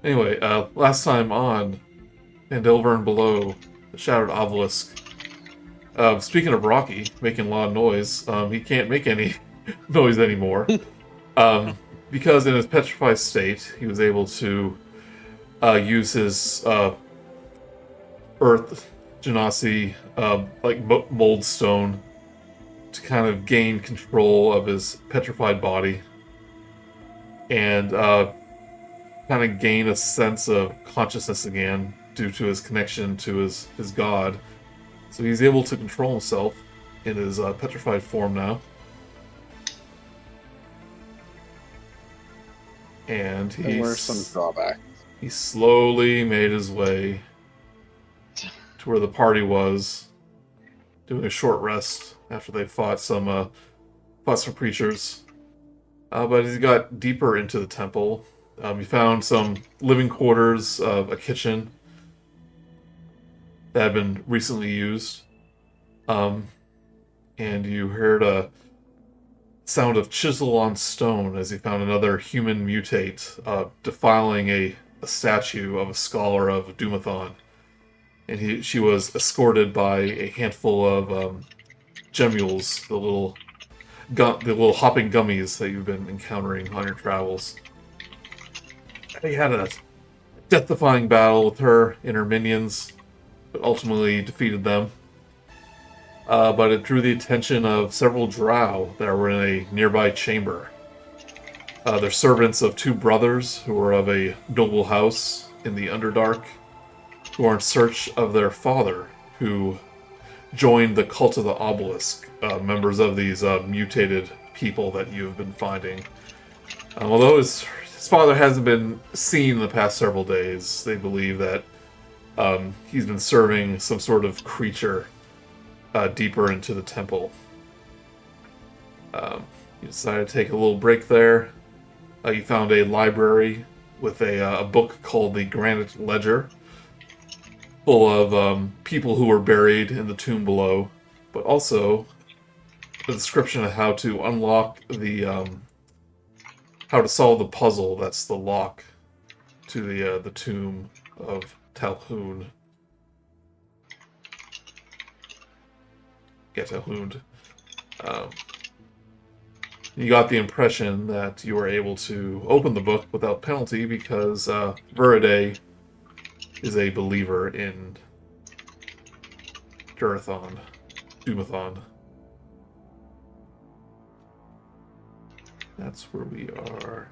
Anyway, last time on Phandelver and Below, the Shattered Obelisk. Speaking of Rok'kee making a lot of noise, he can't make any noise anymore. Because in his petrified state, he was able to use his earth Genesi, mold stone, to kind of gain control of his petrified body and kind of gain a sense of consciousness again due to his connection to his god. So he's able to control himself in his petrified form now. And There were some drawbacks. He slowly made his way to where the party was, doing a short rest after they fought some creatures. But as he got deeper into the temple, he found some living quarters, a kitchen that had been recently used. And you heard a sound of chisel on stone as he found another human mutate defiling a statue of a scholar of Dumathon. And she was escorted by a handful of gemules, the little hopping gummies that you've been encountering on your travels. He had a death-defying battle with her and her minions, but ultimately defeated them. But it drew the attention of several drow that were in a nearby chamber. They're servants of two brothers who were of a noble house in the Underdark, who are in search of their father, who joined the cult of the Obelisk, members of these mutated people that you have been finding. Although his father hasn't been seen in the past several days, they believe that he's been serving some sort of creature deeper into the temple. You decided to take a little break there. You found a library with a book called the Granite Ledger, full of people who were buried in the tomb below, but also a description of how to unlock how to solve the puzzle that's the lock to the tomb of Talhund. Yeah, Talhund. You got the impression that you were able to open the book without penalty because Viridae is a believer in Dumathon. That's where we are.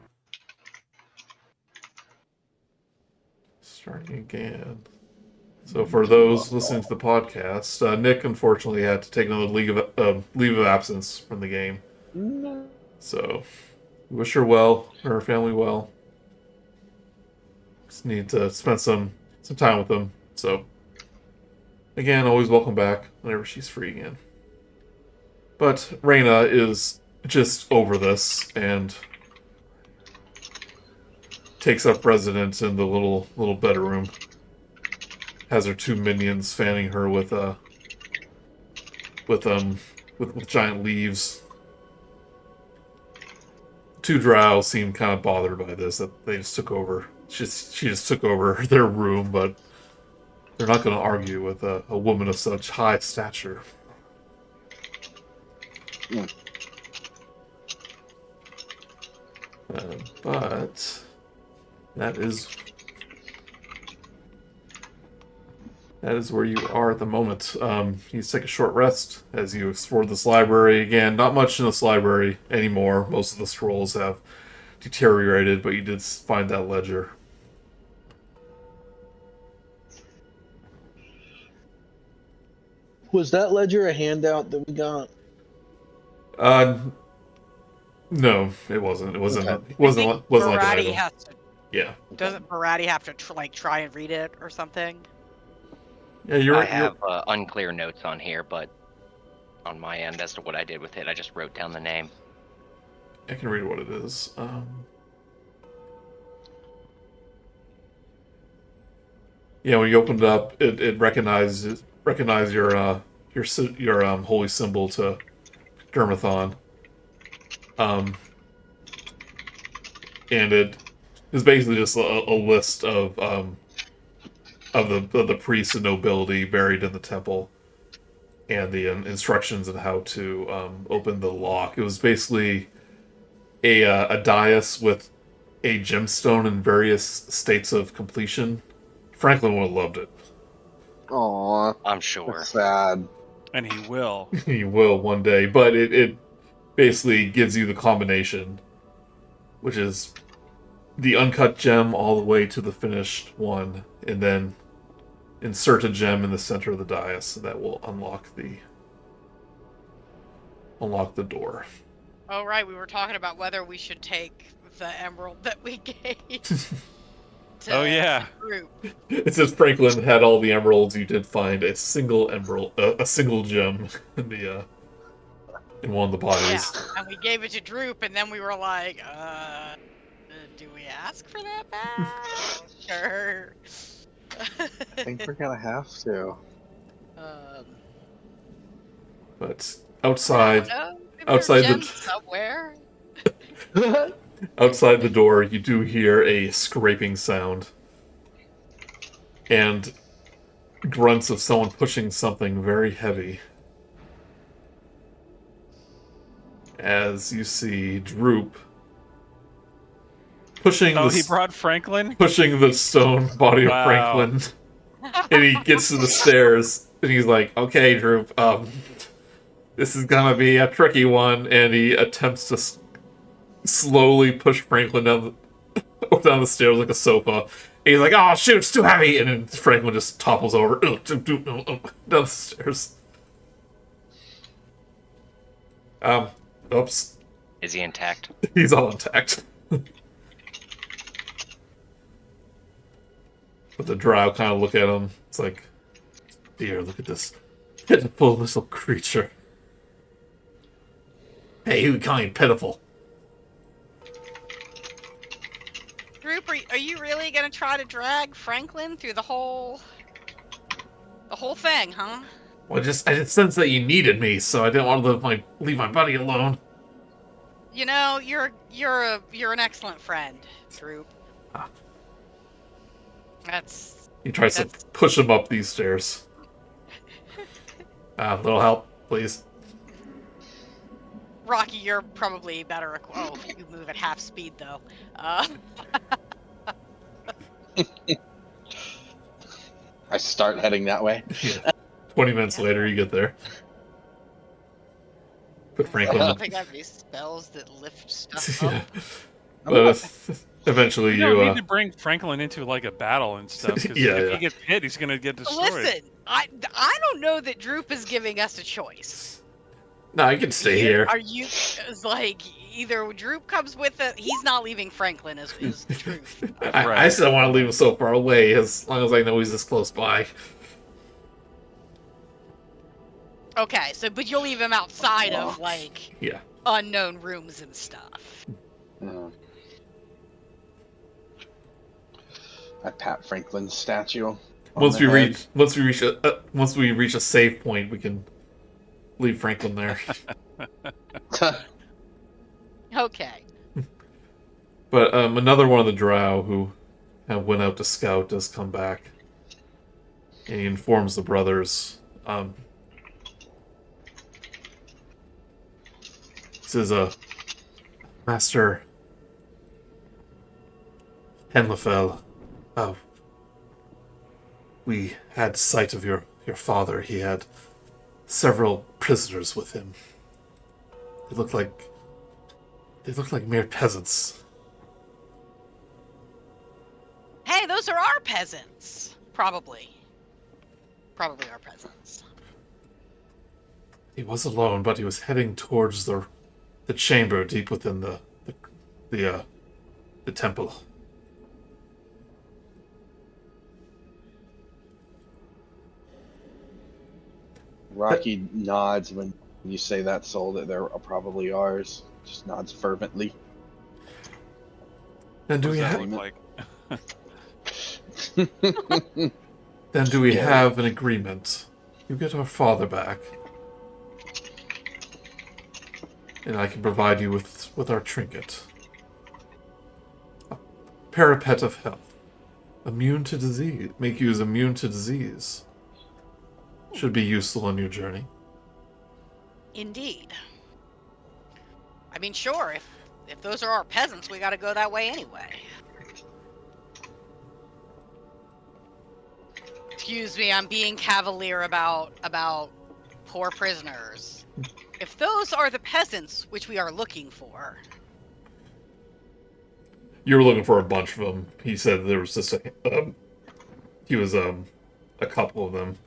Starting again. So for those listening to the podcast, Nick unfortunately had to take another leave of absence from the game. No. So we wish her well, her family well. Just need to spend some time with them. So again, always welcome back whenever she's free again. But Raina is just over this and takes up residence in the little bedroom. Has her two minions fanning her with giant leaves. Two drow seem kind of bothered by this, that they just took over. She just took over their room, but they're not going to argue with a woman of such high stature. Mm. But that is where you are at the moment. You take a short rest as you explore this library again. Not much in this library anymore. Most of the scrolls have deteriorated, but you did find that ledger. Was that ledger a handout that we got? No, it wasn't. It wasn't. Okay. It wasn't like an Barati item. has to. Yeah. Doesn't Barati have to try and read it or something? Yeah, I have unclear notes on here, but on my end as to what I did with it, I just wrote down the name. I can read what it is. Yeah, when you opened it up, it recognized your holy symbol to Dermathon. And It's basically just a list of the priests and nobility buried in the temple, and the instructions on how to open the lock. It was basically a dais with a gemstone in various states of completion. Franklin would have loved it. Aw, I'm sure. that's sad. And he will. He will one day, but it basically gives you the combination, which is the uncut gem all the way to the finished one, and then insert a gem in the center of the dais that will unlock the door. Oh right, we were talking about whether we should take the emerald that we gave. To Oh, yeah. the group. It says Franklin had all the emeralds. You did find a single emerald, a single gem in one of the Yeah, bodies. and we gave it to Droop, and then we were like, do we ask for that back? Sure. I think we're gonna have to. But outside, Outside outside the- somewhere. outside the door, you do hear a scraping sound and grunts of someone pushing something very heavy. As you see Droop pushing Oh, the he brought Franklin? pushing the stone body of Wow. Franklin, and he gets to the stairs, and he's like, "Okay, Droop, this is gonna be a tricky one," and he attempts to slowly push Franklin down the stairs like a sofa. And he's like, "Oh shoot, it's too heavy," and then Franklin just topples over down the stairs. Oops, Is he intact? he's all intact. But the drow kind of look at him. It's like, dear, look at this pitiful little creature. Hey, who calling you pitiful? Droop, are you really gonna try to drag Franklin through the whole thing, huh? Well, I just sensed that you needed me, so I didn't want to leave my buddy alone. You know, you're an excellent friend, Droop. Ah. He tries to push him up these stairs. A little help, please. Rok'kee, you're probably better. Oh, you move at half speed though. I start heading that way. Yeah. 20 minutes later, you get there. Put I Franklin don't in. think I have any spells that lift stuff Yeah. up. But eventually You don't you need to bring Franklin into like a battle and stuff. 'Cause Yeah, if yeah. he gets hit, he's gonna get destroyed. Listen, I don't know that Droop is giving us a choice. No, you can stay here. Are you? It's like either Droop comes with it. He's not leaving Franklin. Is the truth. I Right. still want to leave him so far away as long as I know he's this close by. Okay, so but you'll leave him outside of like Yeah. unknown rooms and stuff. Yeah. I pat Franklin's statue. on Once the we head. reach a save point, we can leave Franklin there. Okay. But another one of the drow who went out to scout does come back, and he informs the brothers. This is Master Henlefel. We had sight of your father. He had several prisoners with him. They looked like mere peasants. Hey, those are our peasants. Probably our peasants. He was alone, but he was heading towards the chamber deep within the temple. Rocky nods when you say that soul that they're probably ours. Just nods fervently. Then do What we does that have? look like? Then do we Yeah. have an agreement? You get our father back, and I can provide you with our trinket. parapet of health. Immune to disease. Make you as immune to disease. Should be useful on your journey. Indeed. I mean, sure, if those are our peasants, we gotta go that way anyway. Excuse me, I'm being cavalier about poor prisoners. If those are the peasants which we are looking for... You were looking for a bunch of them. He said there was just a couple of them.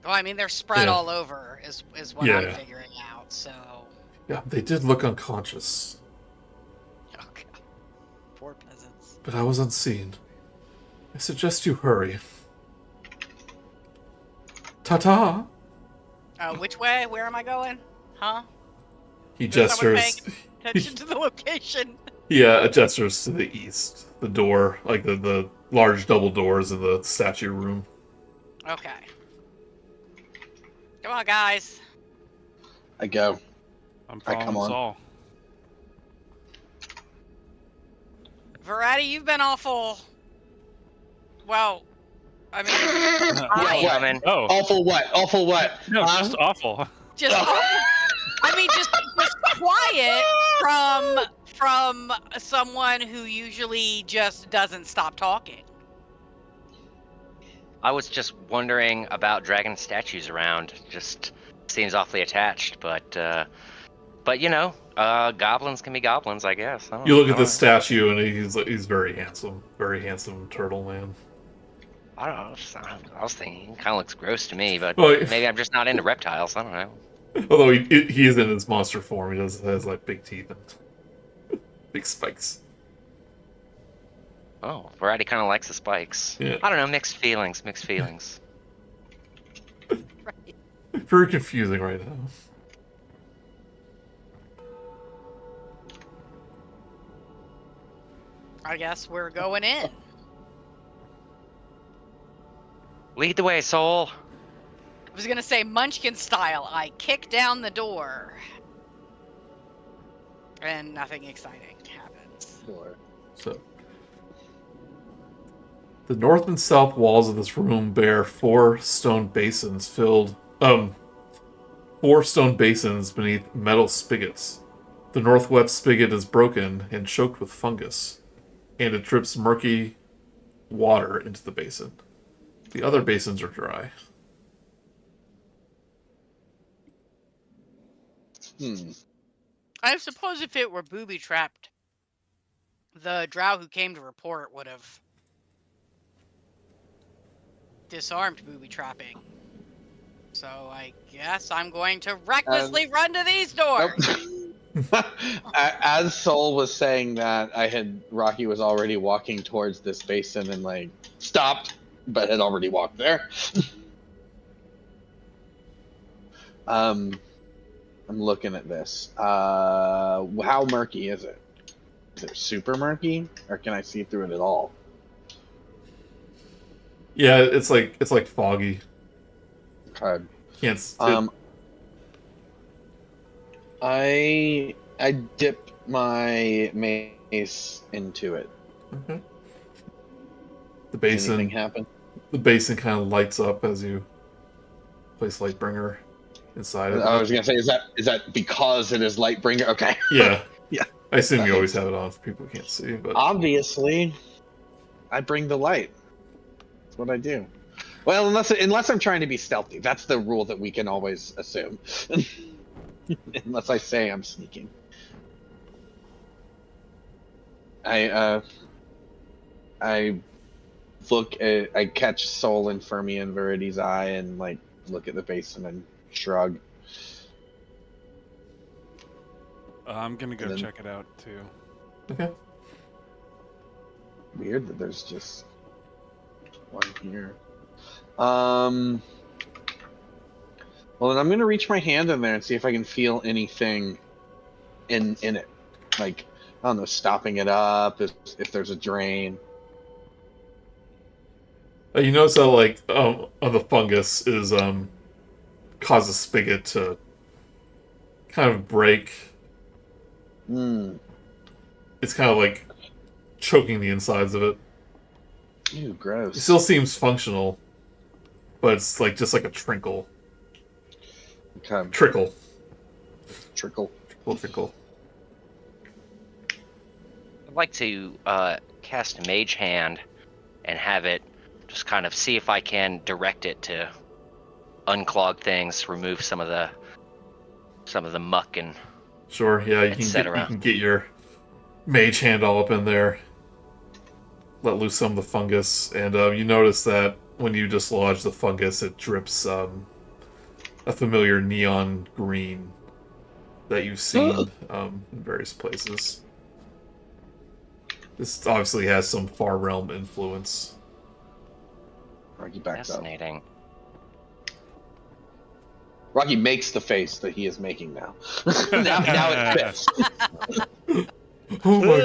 Well, I mean, they're spread Yeah. all over, is what Yeah, I'm yeah. figuring out, so... Yeah, they did look unconscious, Oh, God. Poor peasants. but I was unseen. I suggest you hurry. Ta-ta! Which way? Where am I going? Huh? He Is someone gestures. paying attention to the location? Yeah, gestures to the east. The door, like the large double doors in the statue room. Okay. Come on, guys. I go. I'm I come following on. Saul. Verratti, you've been awful... Well, I mean... Yeah, what? man. Oh, Awful what? Awful what? no, just awful. just awful. I mean, just quiet from someone who usually just doesn't stop talking. I was just wondering about dragon statues around. Just seems awfully attached, but you know, goblins can be goblins, I guess. I don't- You look I at don't this statue, and he's very handsome turtle man. I don't know. I was thinking, he kind of looks gross to me, but Well, maybe I'm just not into reptiles. I don't know. Although he is in his monster form, he has like big teeth and big spikes. Oh, Variety kind of likes the spikes. Yeah. I don't know. Mixed feelings. Mixed feelings. Right. Very confusing right now. I guess we're going in. Lead the way, soul. I was gonna say Munchkin style. I kick down the door. And nothing exciting happens. Sure. So, the north and south walls of this room bear four stone basins beneath metal spigots. The northwest spigot is broken and choked with fungus, and it drips murky water into the basin. The other basins are dry. I suppose if it were booby trapped, the drow who came to report would have disarmed booby trapping. So I guess I'm going to recklessly run to these doors. As Soul was saying that, Rocky was already walking towards this basin and like stopped, but had already walked there. I'm looking at this. How murky is it? Is it super murky, or can I see through it at all? Yeah, it's like foggy. Okay. Can't. I dip my mace into it. Okay. The Anything basin. happen? The basin kind of lights up as you place Lightbringer inside of it. I was gonna say, is that because it is Lightbringer? Okay. Yeah. Yeah. I assume That you always makes have it on for people who can't see, but Obviously, I bring the light. That's what I do. Well, unless I'm trying to be stealthy. That's the rule that we can always assume. Unless I say I'm sneaking. I catch Soul and Fermi and Verity's eye and like look at the basin and shrug. I'm gonna go And then- check it out too. okay. Weird that there's just one here. Well, then I'm gonna reach my hand in there and see if I can feel anything in it, like I don't know, stopping it up, if there's a drain. You notice that like on the fungus is causes spigot to kind of break. Hmm. It's kind of like choking the insides of it. Ew, It gross. still seems functional, but it's like just like a trickle. Okay. Trickle. Trickle. Trickle. I'd like to cast a Mage Hand and have it just kind of see if I can direct it to unclog things, remove some of the muck and Sure, yeah, you etc. can get your mage hand all up in there. Let loose some of the fungus, and you notice that when you dislodge the fungus, it drips a familiar neon green that you've seen in various places. This obviously has some Far Realm influence. Rocky backs up. Fascinating. Rocky makes the face that he is making now. now it fits. Oh my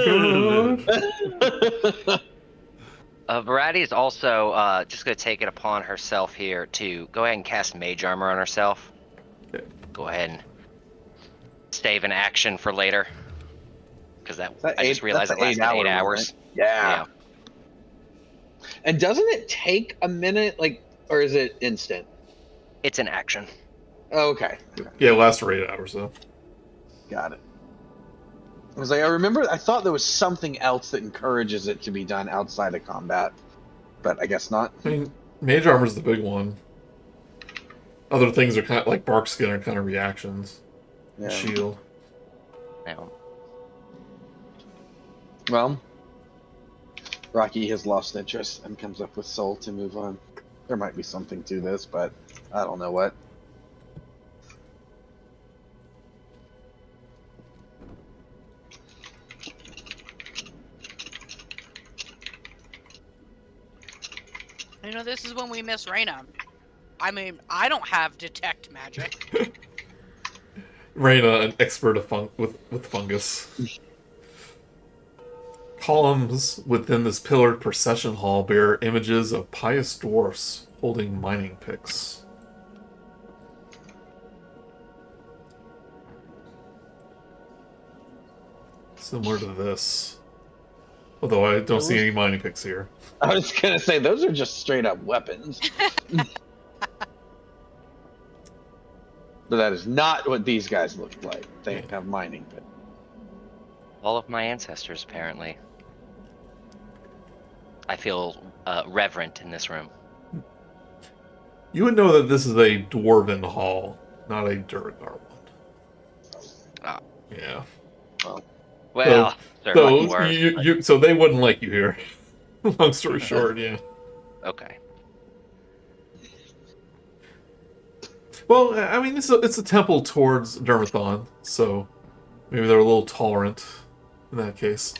god! Variety is also just going to take it upon herself here to go ahead and cast Mage Armor on herself. Okay. Go ahead and save an action for later. Because I just realized it lasted 8 hours. Right? Yeah. And doesn't it take a minute, or is it instant? It's an action. Oh, okay. Yeah, it lasts for 8 hours though. Got it. I was like, I thought there was something else that encourages it to be done outside of combat, but I guess not. I mean, mage armor's the big one. Other things are kind of like bark skin are kind of reactions. Yeah. Shield. Now, Well, Rocky has lost interest and comes up with soul to move on. There might be something to this, but I don't know what. You know, this is when we miss Raina. I mean, I don't have detect magic. Raina, an expert with fungus. Columns within this pillared procession hall bear images of pious dwarfs holding mining picks. Similar to this. Although I don't see any mining picks here. I was gonna say those are just straight up weapons. But that is not what these guys look like. They have mining pit. all of my ancestors, apparently. I feel reverent in this room. You would know that this is a dwarven hall, not a Duragar one. Ah. Yeah. Well, they're lucky words. So they wouldn't like you here. Long story short, yeah. Okay. Well, I mean, it's a temple towards Dermathon, so maybe they're a little tolerant in that case.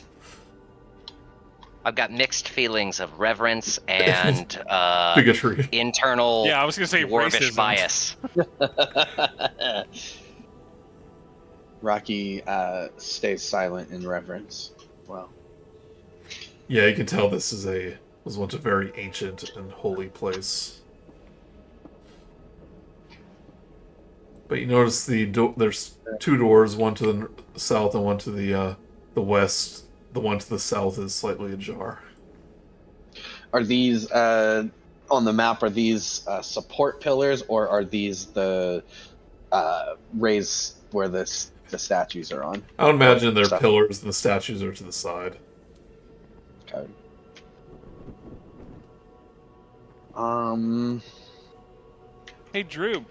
I've got mixed feelings of reverence and Bigotry. internal Yeah, I was gonna say dwarvish racism. bias. Rocky stays silent in reverence. Well, Yeah, you can tell this was once a very ancient and holy place. But you notice there's two doors, one to the south and one to the west. The one to the south is slightly ajar. are these on the map? Are these support pillars, or are these the raised where the statues are on? I would imagine they're Stuff. pillars and the statues are to the side. Okay. Hey, Drew,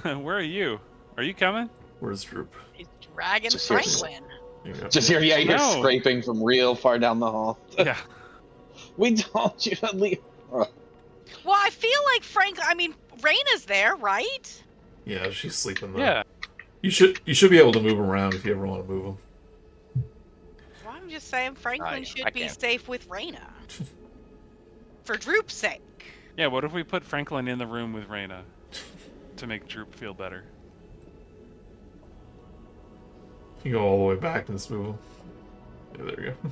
where are you? Are you coming? Where's Droop? He's dragging Just here. Franklin. Here you go. Just here, yeah, you're No. scraping from real far down the hall. Yeah. We told you to leave. Well, I feel like Raina's there, right? Yeah, she's sleeping though. Yeah. You should be able to move them around if you ever want to move them. Well, I'm just saying Franklin yeah, should I be can. safe with Raina. For Droop's sake. Yeah, what if we put Franklin in the room with Raina to make Droop feel better? You go all the way back and just move them. Yeah, there you go.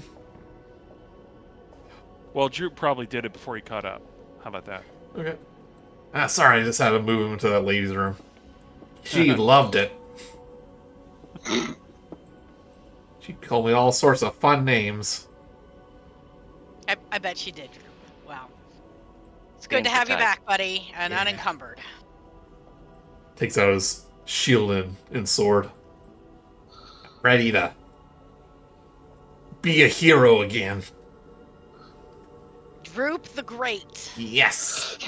Well, Droop probably did it before he caught up. How about that? Okay. Sorry, I just had to move him into that lady's room. She loved it. She called me all sorts of fun names. I bet she did. Wow. It's Being good to have you protected. back, buddy, and Yeah. unencumbered. Takes out his shield and sword. Ready to be a hero again. Droop the Great. Yes.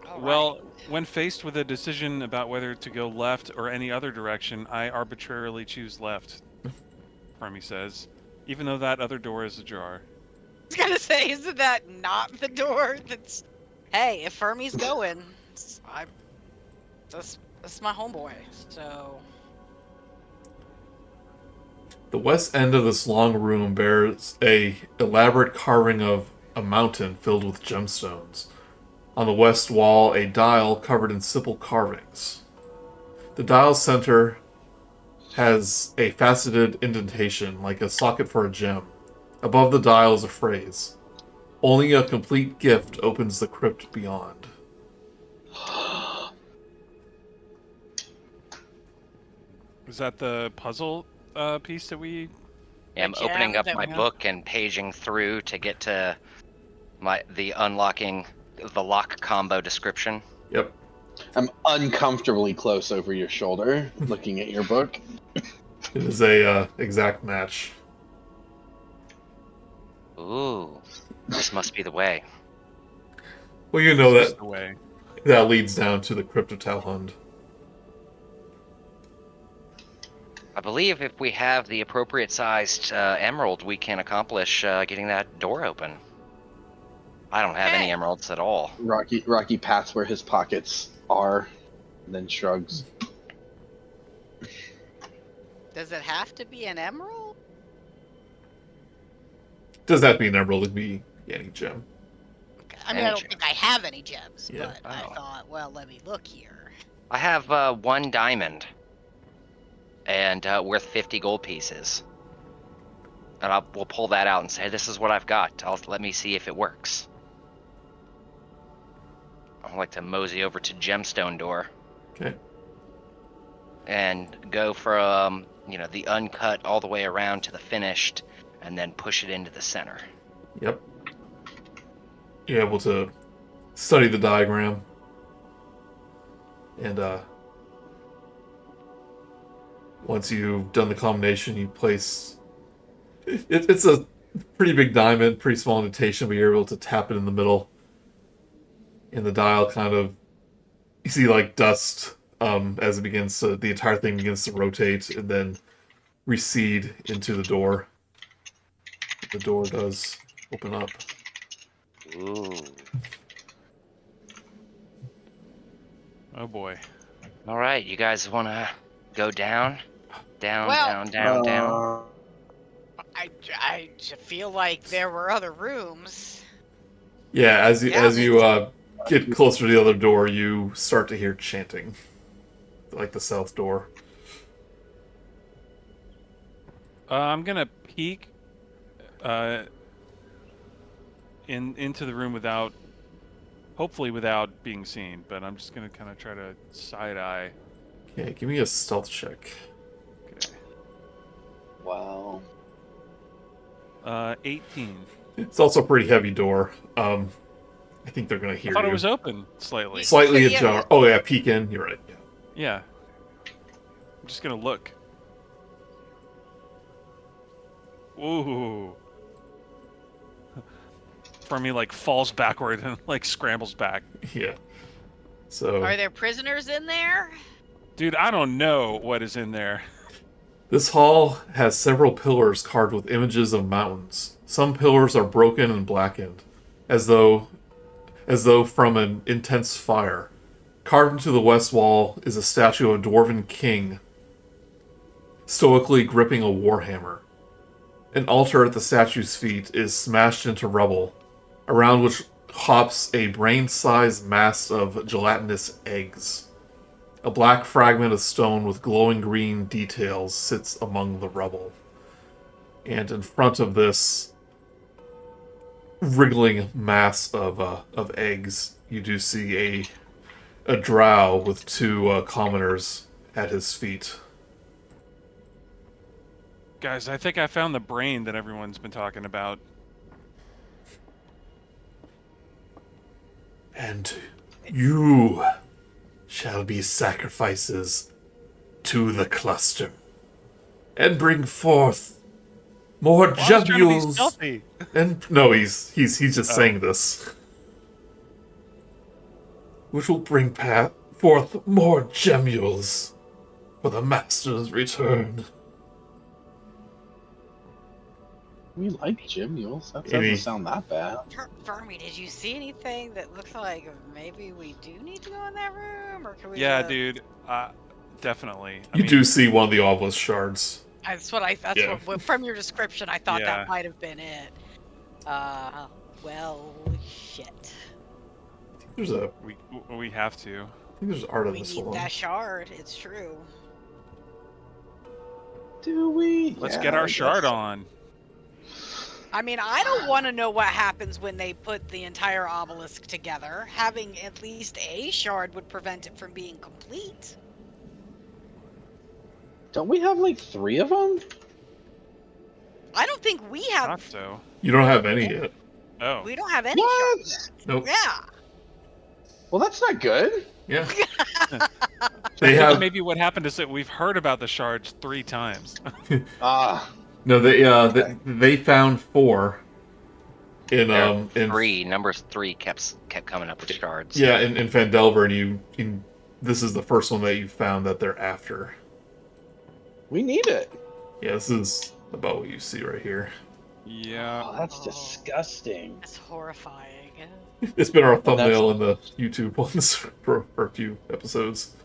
All Well, right. when faced with a decision about whether to go left or any other direction, I arbitrarily choose left, Fermi says, even though that other door is ajar. I was gonna say, isn't that not the door? That's. Hey, if Fermi's going, that's my homeboy. So. The west end of this long room bears a elaborate carving of a mountain filled with gemstones. On the west wall, a dial covered in simple carvings. The dial's center has a faceted indentation, like a socket for a gem. Above the dial is a phrase. Only a complete gift opens the crypt beyond. Is that the puzzle piece that we... Yeah, I'm The opening gem up that my we- book and paging through to get to the unlocking the lock combo description. Yep. I'm uncomfortably close over your shoulder, looking at your book. It is a exact match. Ooh, this must be the way. Well, you know This is that the way. that leads down to the crypt of Talhund. I believe if we have the appropriate sized emerald, we can accomplish getting that door open. I don't have any Okay. emeralds at all. Rocky pats where his pockets are, and then shrugs. Does it have to be an emerald? Does that be an emerald? It'd be any gem. I mean, I Any don't gem. think I have any gems, Yeah. but I Oh. thought, well, let me look here. I have 1 diamond and worth 50 gold pieces. And we'll pull that out and say, this is what I've got. Let me see if it works. I'd like to mosey over to Gemstone Door Okay. and go from, the uncut all the way around to the finished and then push it into the center. Yep. You're able to study the diagram. And once you've done the combination, you place... It's a pretty big diamond, pretty small indentation, but you're able to tap it in the middle. And the dial kind of... You see, like, dust as it begins to... The entire thing begins to rotate and then recede into the door. The door does open up. Ooh. Oh boy. All right, you guys want to go down? Down, Well- down. I feel like there were other rooms. Yeah, as you Yeah, get closer to the other door, you start to hear chanting, like the south door. I'm gonna peek into the room hopefully without being seen, but I'm just gonna kind of try to side eye. Okay, give me a stealth check. Okay. Wow. 18. It's also a pretty heavy door. I think they're gonna hear I thought you. it was open slightly. Slightly Yeah. ajar. Oh yeah, peek in. You're right. Yeah. Yeah. I'm just gonna look. Ooh. Fermi like falls backward and like scrambles back. Yeah. So Are there prisoners in there? Dude, I don't know what is in there. this hall has several pillars carved with images of mountains. Some pillars are broken and blackened, as though from an intense fire. Carved into the west wall is a statue of a dwarven king, stoically gripping a warhammer. An altar at the statue's feet is smashed into rubble, around which hops a brain-sized mass of gelatinous eggs. A black fragment of stone with glowing green details sits among the rubble. And in front of this wriggling mass of eggs, you do see a drow with 2 commoners at his feet. Guys, I think I found the brain that everyone's been talking about. And you shall be sacrifices to the cluster, and bring forth more Well, I was trying to be gemmules. stealthy. And no, he's just Oh. saying this, which will bring forth more gemmules for the master's return. We like gym mules. That Any- doesn't sound that bad. Fermi, did you see anything that looks like maybe we do need to go in that room, or can we? Yeah, just... dude. Definitely. You do see one of the obelisk shards. That's what I. That's Yeah. what. From your description, I thought Yeah. that might have been it. Well, shit. There's a. We have to. I think there's art on We this need one. that shard. It's true. Do we? Let's Yeah, get I our guess shard so. on. I mean, I don't want to know what happens when they put the entire obelisk together. Having at least a shard would prevent it from being complete. Don't we have like 3 of them? I don't think we have. Thought so. You don't have any yet. Oh. We don't have any What? shards Nope. yet. Yeah. Well, that's not good. Yeah. I They think have maybe what happened is that we've heard about the shards 3 times. Ah, no. Okay. They found 4. In There are in 3. Number 3 kept coming up with shards. yeah in Phandelver, and this is the first one that you found that they're after. we need it. Yeah, this is about what you see right here. Yeah. Oh, that's Oh. disgusting. That's horrifying. It's been our Well, that's- thumbnail in the YouTube ones for a few episodes.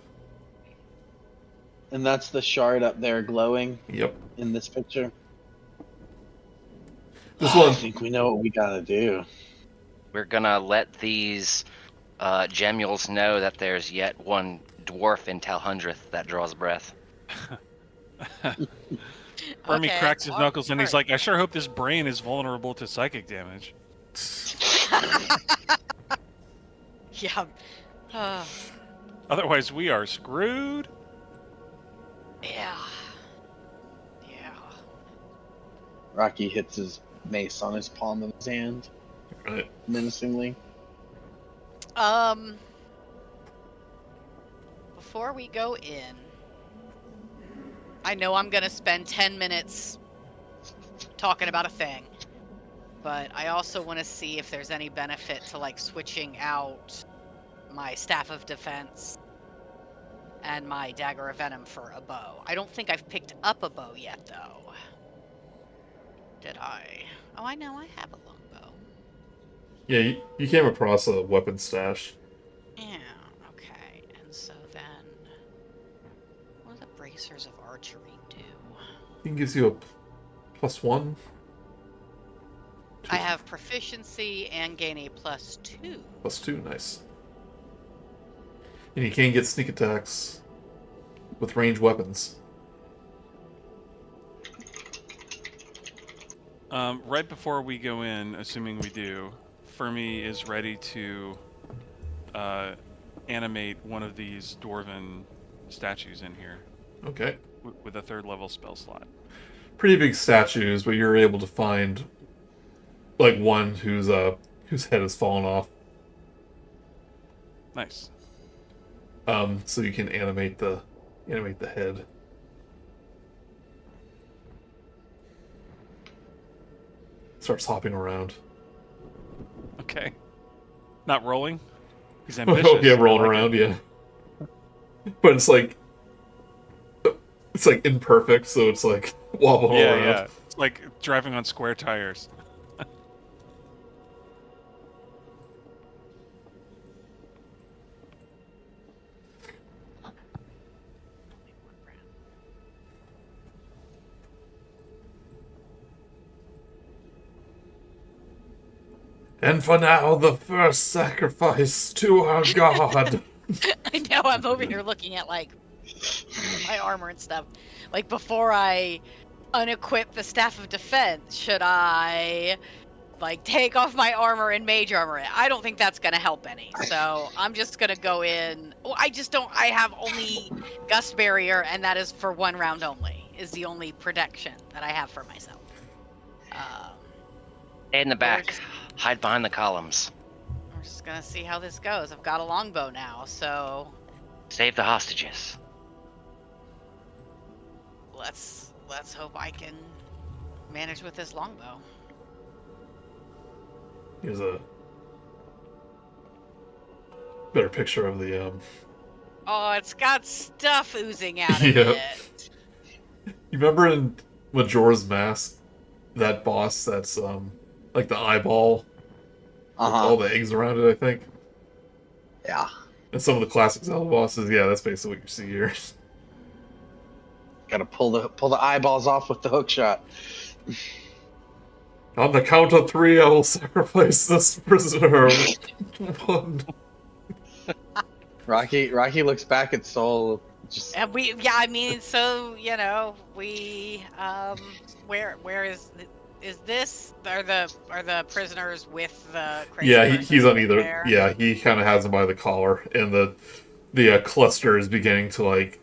And that's the shard up there glowing Yep. in this picture. This I one. think we know what we gotta do. We're gonna let these gemmules know that there's yet one dwarf in Talhundereth that draws breath. Fermi Okay, cracks his knuckles and he's alright. like, I sure hope this brain is vulnerable to psychic damage. Yeah. Otherwise, we are screwed. Yeah. Yeah. Rok'kee hits his mace on his palm of his hand, Right. menacingly. Before we go in, I know I'm gonna spend 10 minutes talking about a thing, but I also want to see if there's any benefit to like switching out my staff of defense and my dagger of venom for a bow. I don't think I've picked up a bow yet, though. Did I? Oh, I know I have a longbow. Yeah, you came across a weapon stash. Yeah, okay. And so then, what do the bracers of archery do? It gives you a +1. I have proficiency and gain a +2. +2, nice. And you can get sneak attacks with ranged weapons. Right before we go in, assuming we do, Fermi is ready to animate one of these dwarven statues in here Okay. with a 3rd level spell slot. Pretty big statues, but you're able to find like one whose head has fallen off. Nice. So you can animate the head. Starts hopping around. Okay. Not rolling? He's Oh, ambitious. yeah, I rolling like around, it. yeah. But it's like imperfect, so it's like wobbling Yeah, around. yeah. It's like driving on square tires. And for now, the first sacrifice to our god. I know, I'm over here looking at like my armor and stuff. Like before I unequip the staff of defense, should I like take off my armor and mage armor it? I don't think that's gonna help any. So I'm just gonna go in. Oh, I have only gust barrier, and that is for 1 round only. Is the only protection that I have for myself. Stay in the back. Where's- Hide behind the columns. Or just gonna see how this goes. I've got a longbow now, so Save the hostages. let's hope I can manage with this longbow. Here's a better picture of the Oh, it's got stuff oozing out of Yeah. it. You remember in Majora's Mask, that boss that's like the eyeball with all the eggs around it, I think? Yeah. And some of the classic Zelda bosses, yeah, that's basically what you see here. Gotta pull the eyeballs off with the hook shot. On the count of 3, I will sacrifice this prisoner. 1. Rocky looks back at Soul. Just And I mean, so we where is this? Are the prisoners with the crazy Yeah, person he's on in either. there? Yeah, he kind of has him by the collar, and the cluster is beginning to like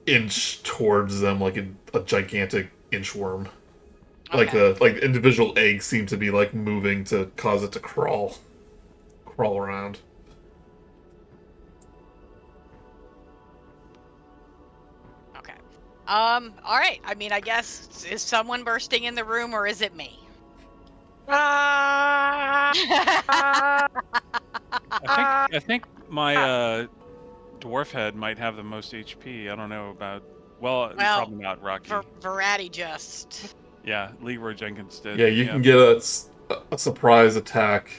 inch towards them like a gigantic inchworm. Okay. Like the individual eggs seem to be like moving to cause it to crawl around. Okay. All right. I mean, I guess is someone bursting in the room or is it me? I think my dwarf head might have the most HP. I don't know about. Well, probably not Rok'kee. Verratti just. Yeah, Leroy Jenkins did. Yeah, you can get a surprise attack.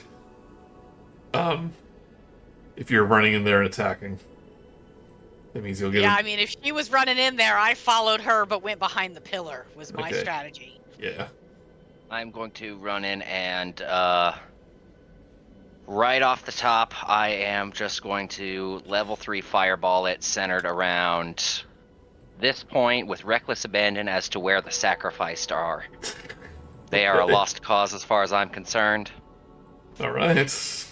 If you're running in there and attacking, that means you'll get. Yeah, I mean, if she was running in there, I followed her but went behind the pillar. Was my strategy. Yeah. I'm going to run in and right off the top, I am just going to level 3 fireball it centered around this point with reckless abandon as to where the sacrificed are. They are a lost cause as far as I'm concerned. All right.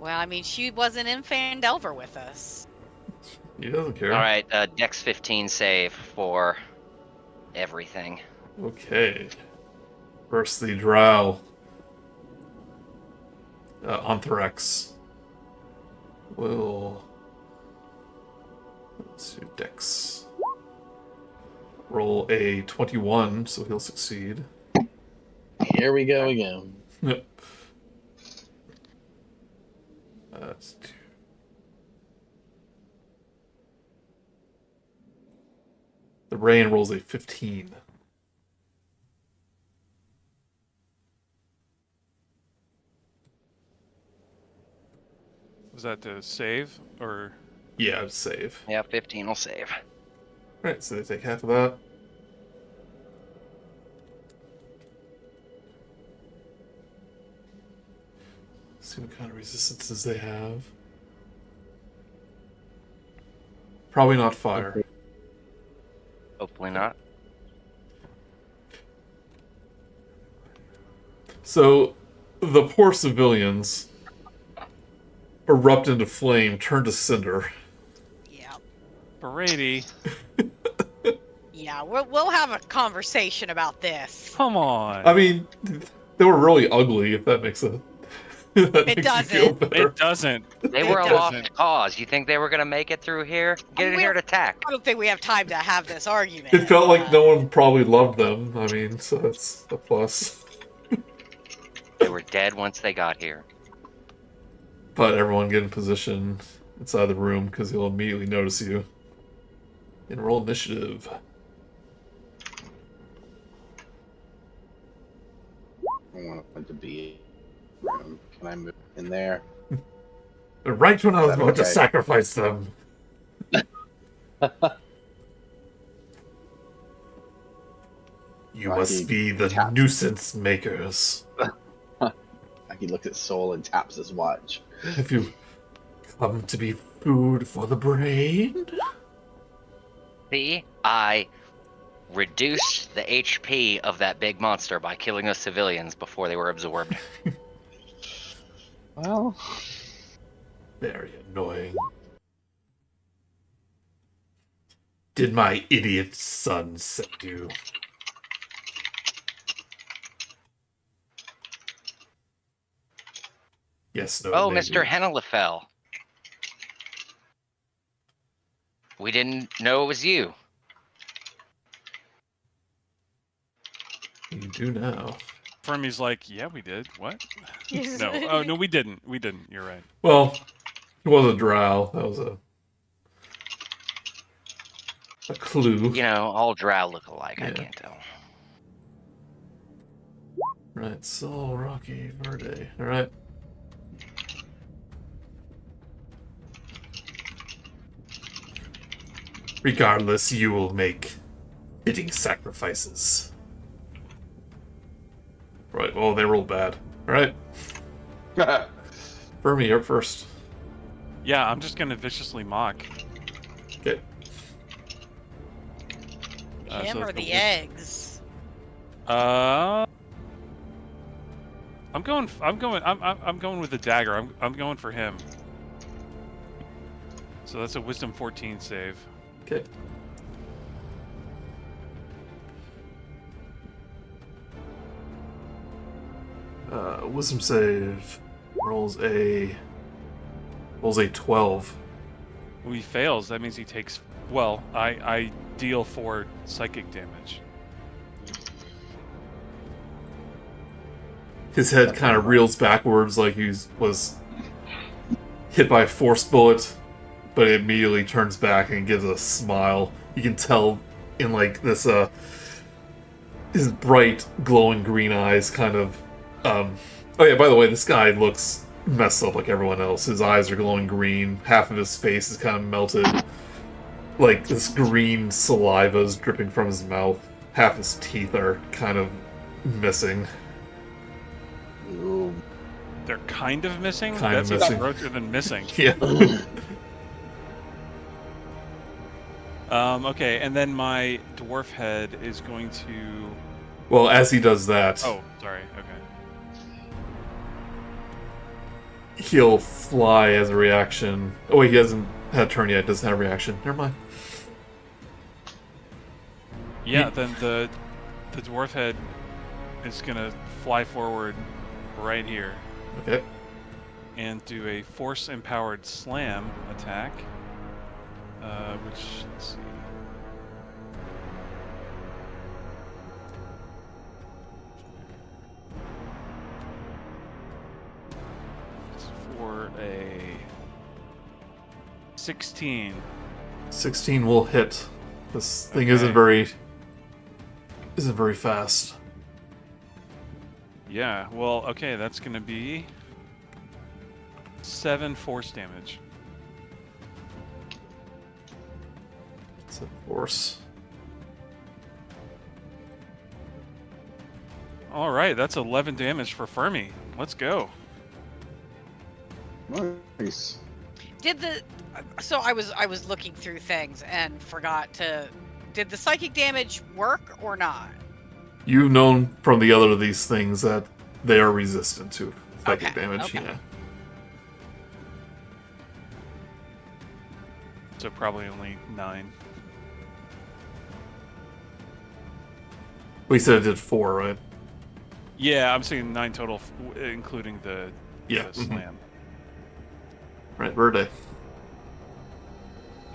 Well, I mean, she wasn't in Phandelver with us. He doesn't care. All right, Dex 15 save for everything. Okay. First, the drow. Anthrax will. Let's do Dex. Roll a 21, so he'll succeed. here we go again. Yep. That's 2. The rain rolls a 15. Was that to save or? Yeah, save. Yeah, 15 will save. Alright, so they take half of that. See what kind of resistances they have. Probably not fire. Hopefully not. So, the poor civilians erupt into flame, turn to cinder. Yeah. Brady, Yeah, we'll have a conversation about this. come on. I mean, they were really ugly, if that makes a... that makes you feel doesn't. better. It doesn't. They were a It lost doesn't. cause. You think they were going to make it through here? Get in here to attack. I don't think we have time to have this argument. It felt like no one probably loved them. I mean, so that's a plus. They were dead once they got here. But everyone get in position inside the room because he'll immediately notice you. And roll initiative. I want it to be. Can I move in there? Right when I was Is that about to okay? sacrifice them. You Rocky must be the taps. nuisance makers. He looks at Soul and taps his watch. Have you come to be food for the brain? See, I reduced the HP of that big monster by killing the civilians before they were absorbed. Well, Very annoying. Did my idiot son send you? Yes, no. Oh, maybe. Mr. Hennelefel. We didn't know it was you. You do now. Fermi's like, yeah, we did. What? Yes. No. Oh, no, we didn't. We didn't. You're right. Well, it was a drow. That was a clue. You know, all drow look alike. I Yeah. can't tell. Right, Sol, Rok'kee, Verde. Alright. Regardless, you will make fitting sacrifices. Right, oh, they rolled bad. Alright, Fermi, you're up first. Yeah, I'm just gonna viciously mock. Okay. Him so or it's the wisdom- eggs? I'm going with the dagger. I'm going for him. So that's a wisdom 14 save. Okay. Wisdom save rolls a 12. When he fails, that means he takes. Well, I deal 4 psychic damage. His head kind of reels backwards like he was hit by a force bullet, but it immediately turns back and gives a smile. You can tell in like this his bright glowing green eyes kind of oh yeah, by the way, this guy looks messed up like everyone else. His eyes are glowing green, half of his face is kind of melted, like this green saliva is dripping from his mouth, half his teeth are kind of missing. Ooh. They're kind of missing. Kind of That's missing. even grosser than missing. Yeah. Okay, and then my dwarf head is going to. Well, as he does that, Oh, sorry. Okay. he'll fly as a reaction. Oh wait, he hasn't had a turn yet. Doesn't have a reaction. Never mind. Yeah, then the dwarf head is gonna fly forward right here Okay. and do a force empowered slam attack. Which, let's see. It's for a 16. 16 will hit. This thing Okay. isn't very fast. Yeah, well, okay, that's gonna be 7 force damage. It's a force. All right, that's 11 damage for Fermi. Let's go. Nice. So I was looking through things and forgot to. Did the psychic damage work or not? You've known from the other of these things that they are resistant to psychic Okay, damage. okay. Yeah. So probably only 9. We said it did 4, right? Yeah, I'm saying 9 total, including the Yeah, the mhm. slam. Right, Verde.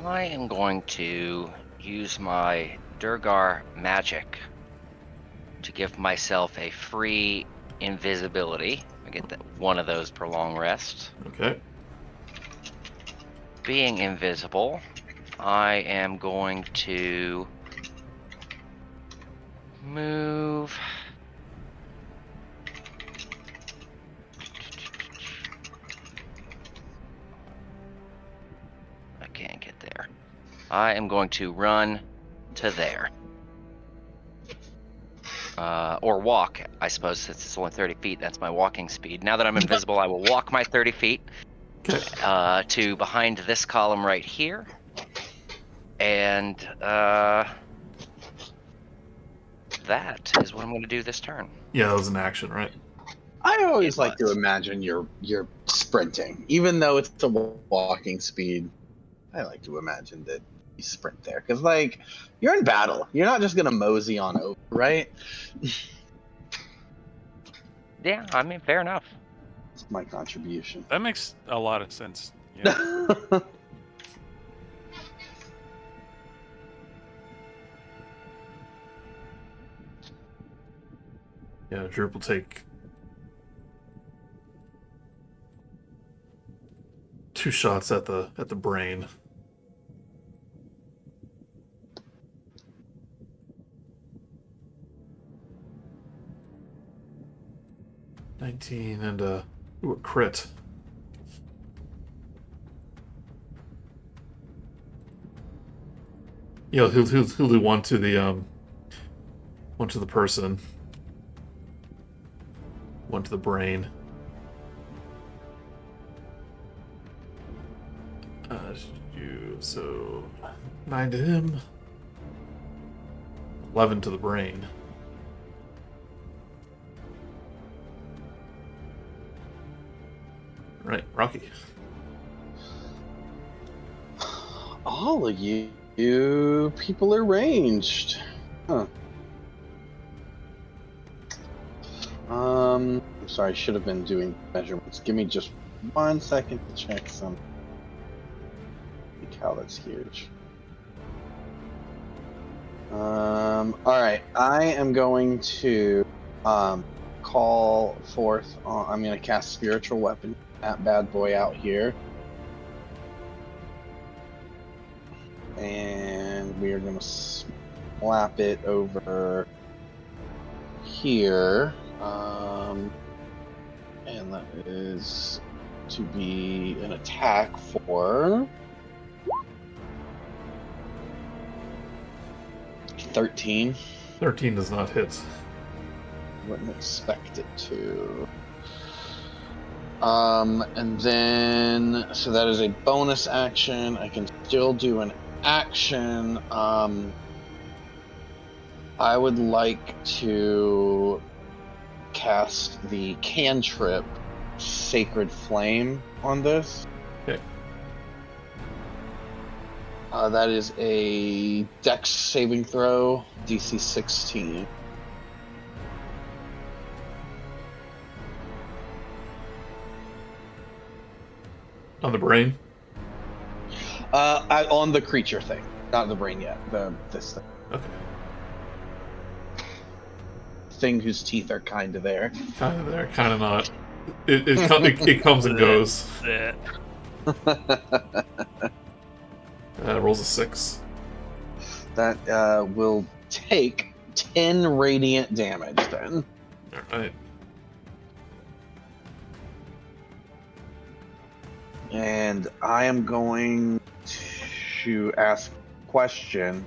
I am going to use my Durgar magic to give myself a free invisibility. I get one of those per long rest. Okay. Being invisible, I am going to move. I can't get there. I am going to run to there. Or walk, I suppose, since it's only 30 feet. That's my walking speed. Now that I'm invisible, I will walk my 30 feet Okay. to behind this column right here. And that is what I'm going to do this turn. Yeah, that was an action, right? I always It like to was. imagine you're sprinting, even though it's a walking speed. I like to imagine that you sprint there because, like, you're in battle. You're not just gonna mosey on over, right? Yeah, I mean, fair enough. That's my contribution. That makes a lot of sense. Yeah. Yeah, Droop will take 2 shots at the brain. $19 and a crit. Yeah, he'll do one to the person, one to the brain. So 9 to him, 11 to the brain. Right, Rok'kee. All of you people are ranged. Huh. I'm sorry, I should have been doing measurements. Give me just 1 second to check some. How that's huge. Alright, I am going to call forth, I'm going to cast Spiritual Weapon at bad boy out here. And we are going to slap it over here. And that is to be an attack for 13. 13 does not hit. Wouldn't expect it to. And then, so that is a bonus action. I can still do an action. I would like to cast the cantrip Sacred Flame on this. Okay. That is a Dex saving throw, DC 16. On the brain? On the creature thing, not the brain yet. This thing. Okay. Thing whose teeth are kind of there. Kind of there, kind of not. It comes and goes. Rolls a 6. That will take 10 radiant damage then. Alright. And I am going to ask a question.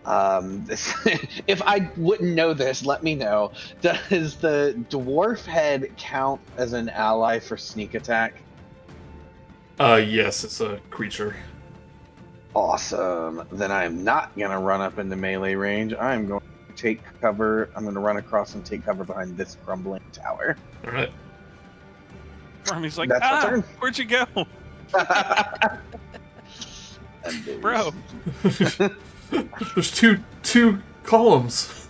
If I wouldn't know this, let me know. Does the dwarf head count as an ally for sneak attack? Yes, it's a creature. Awesome. Then I'm not going to run up into melee range. I'm going to take cover. I'm going to run across and take cover behind this crumbling tower. Alright. Fermi's like, That's my turn. Where'd you go? Bro. There's two columns.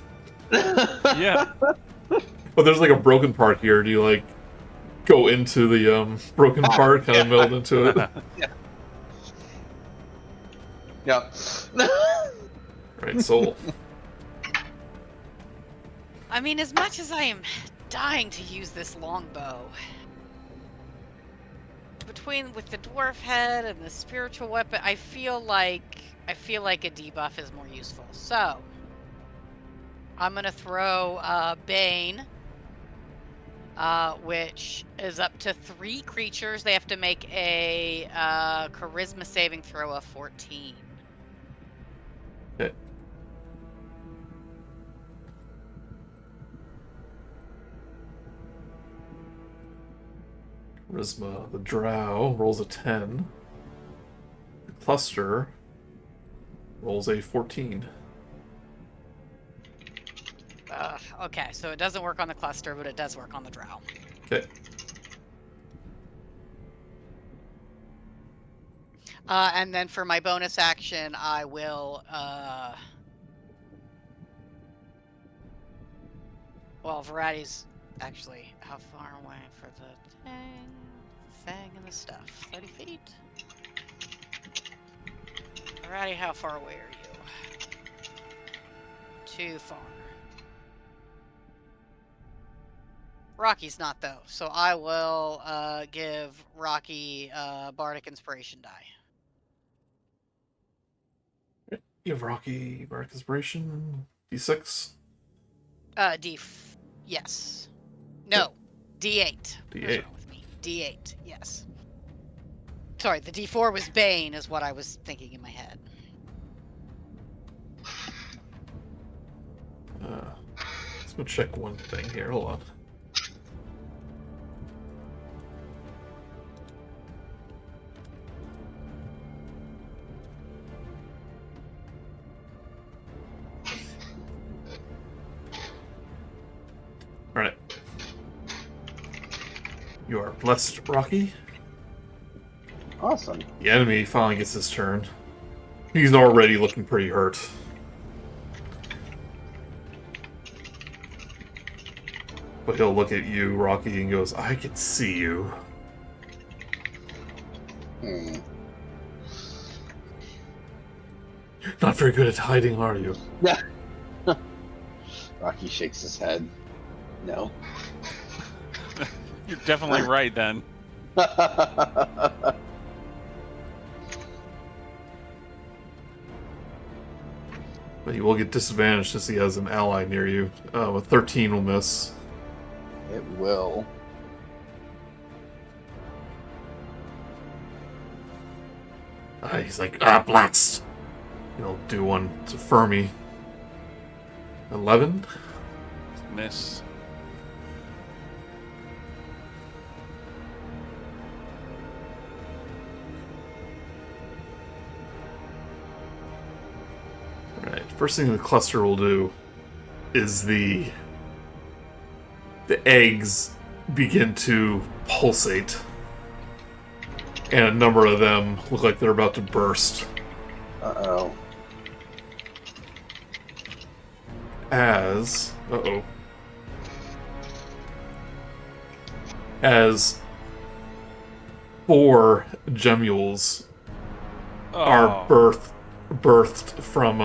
Yeah. But there's like a broken part here. Do you like go into the broken part, kind of meld into it? Yeah. Right, soul. I mean, as much as I am dying to use this longbow, with the dwarf head and the spiritual weapon, I feel like a debuff is more useful. So I'm gonna throw Bane, which is up to 3 creatures. They have to make a charisma saving throw of 14. Okay. Charisma. The drow rolls a 10. The cluster rolls a 14. Okay, so it doesn't work on the cluster, but it does work on the drow. Okay. And then for my bonus action, I will, well, Variety's Actually, how far away for the thing and the stuff? 30 feet? Alrighty, how far away are you? Too far. Rocky's not, though, so I will give Rocky Bardic Inspiration die. You have Rocky Bardic Inspiration, D6. Yes. No, D8. What's D8. wrong with me? D8, yes. Sorry, the D4 was Bane, is what I was thinking in my head. Let's go check one thing here. Hold on. Alright. You are blessed, Rocky. Awesome. The enemy finally gets his turn. He's already looking pretty hurt. But he'll look at you, Rocky, and goes, I can see you. Not very good at hiding, are you? Yeah. Rocky shakes his head. No. You're definitely right then. But he will get disadvantaged since he has an ally near you. A 13 will miss. It will. He's like, blast! He'll do one to Fermi. 11? Miss. Right. First thing the cluster will do is the eggs begin to pulsate. And a number of them look like they're about to burst. Uh-oh. As 4 gemules are birthed from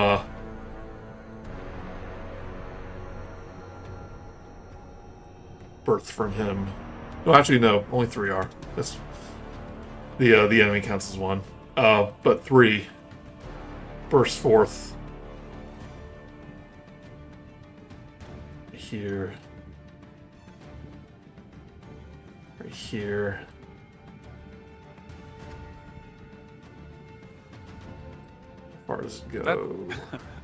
him. No, actually, no. Only 3 are. That's the enemy counts as 1. But 3 burst forth here, right here. As far as go.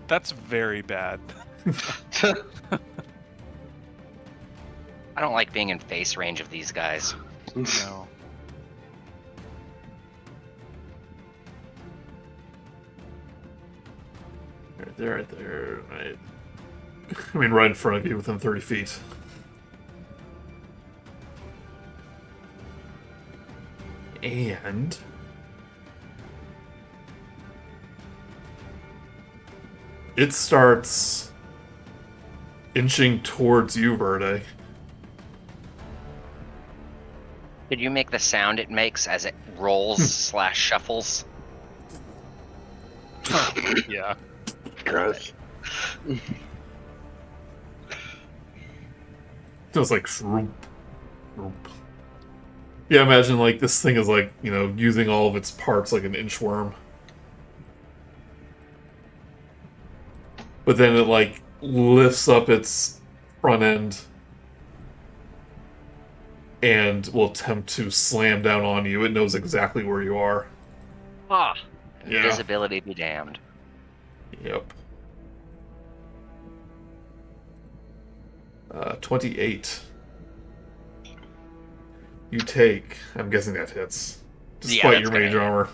That's very bad. I don't like being in face range of these guys. No. Right there. Right. I mean, right in front of you, within 30 feet. And it starts inching towards you, Verde. Could you make the sound it makes as it rolls / shuffles? Yeah. Gross. It's like shroop, shroop. Yeah, imagine like this thing is like, using all of its parts like an inchworm. But then it like lifts up its front end and will attempt to slam down on you. It knows exactly where you are. Ah, Yeah. invisibility be damned. Yep. 28. You take... I'm guessing that hits. Despite that's your gonna mage hit. armor.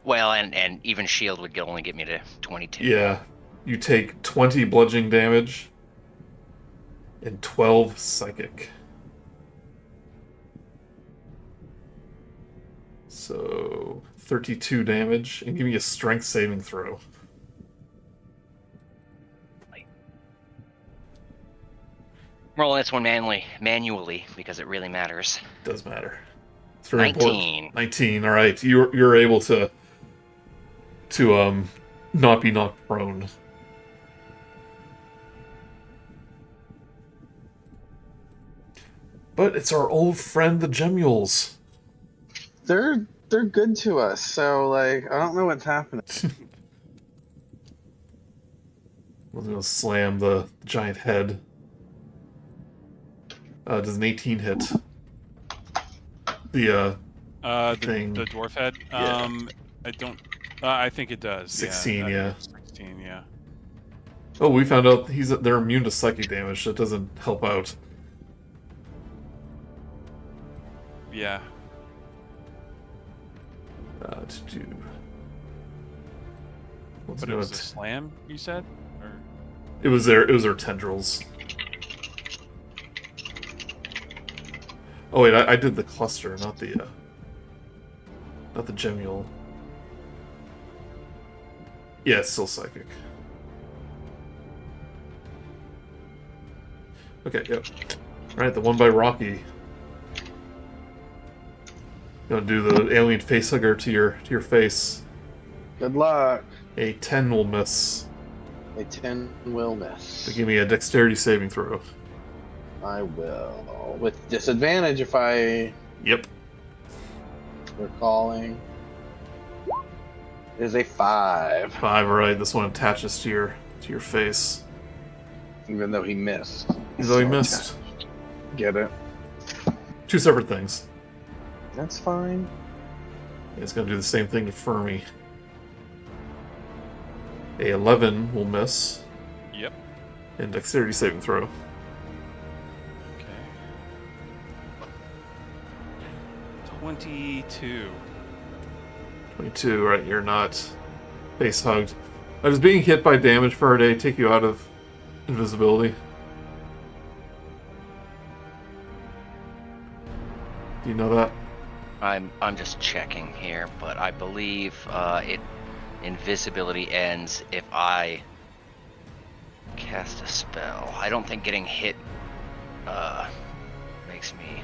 Well, and even shield would only get me to 22. Yeah. You take 20 bludgeoning damage and 12 psychic. So 32 damage, and give me a strength saving throw. rolling this one manually because it really matters. Does matter. It's very 19. important. 19. All right, you're able to not be knocked prone. But it's our old friend, the Gemules. They're good to us, so like I don't know what's happening. I'm gonna slam the giant head. Does an 18 hit? The thing. The dwarf head. Yeah. I don't. I think it does. 16, Yeah. yeah. 16. Yeah. Oh, we found out they're immune to psychic damage. That doesn't help out. Yeah. To do. Let's But go it was a with- slam, you said? Or It was their tendrils. Oh wait, I did the cluster, not the gemule. Yeah, it's still psychic. Okay, yep. Alright, the one by Rok'kee. Gonna do the alien facehugger to your face. Good luck. A 10 will miss. A 10 will miss. So give me a dexterity saving throw. I will. With disadvantage if I Yep. recalling. Is a 5. 5, alright, this one attaches to your face. Even though he missed. Even though he So missed. Get it. Two separate things. That's fine. It's gonna do the same thing to Fermi. A 11 will miss. Yep. And dexterity saving throw. Okay. 22. 22, right, you're not face hugged. Does being hit by damage for a day take you out of invisibility? Do you know that? I'm just checking here, but I believe invisibility ends if I cast a spell. I don't think getting hit makes me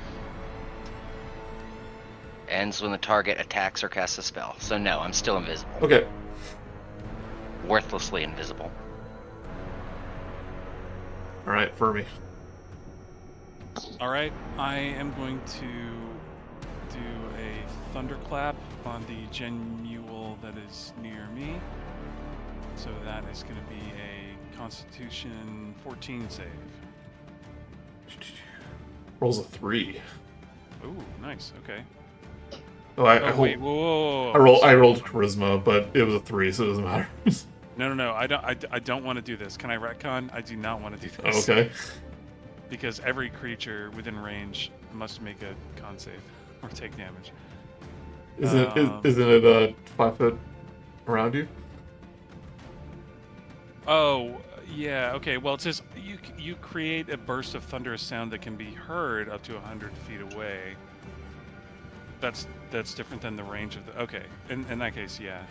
ends when the target attacks or casts a spell. So no, I'm still invisible. Okay. Worthlessly invisible. Alright, Fermi. All right. I am going to do a thunderclap on the Genule that is near me. So that is going to be a Constitution 14 save. Rolls a 3. Ooh, nice. Okay. Oh, I Oh wait, whoa. I rolled charisma, but it was a 3, so it doesn't matter. No. I don't want to do this. Can I retcon? I do not want to do this. Okay. Because every creature within range must make a con save or take damage. Isn't it 5 foot around you? Oh, yeah. Okay. Well, it says you create a burst of thunderous sound that can be heard up to 100 feet away. That's different than the range of the. Okay. In that case, yeah.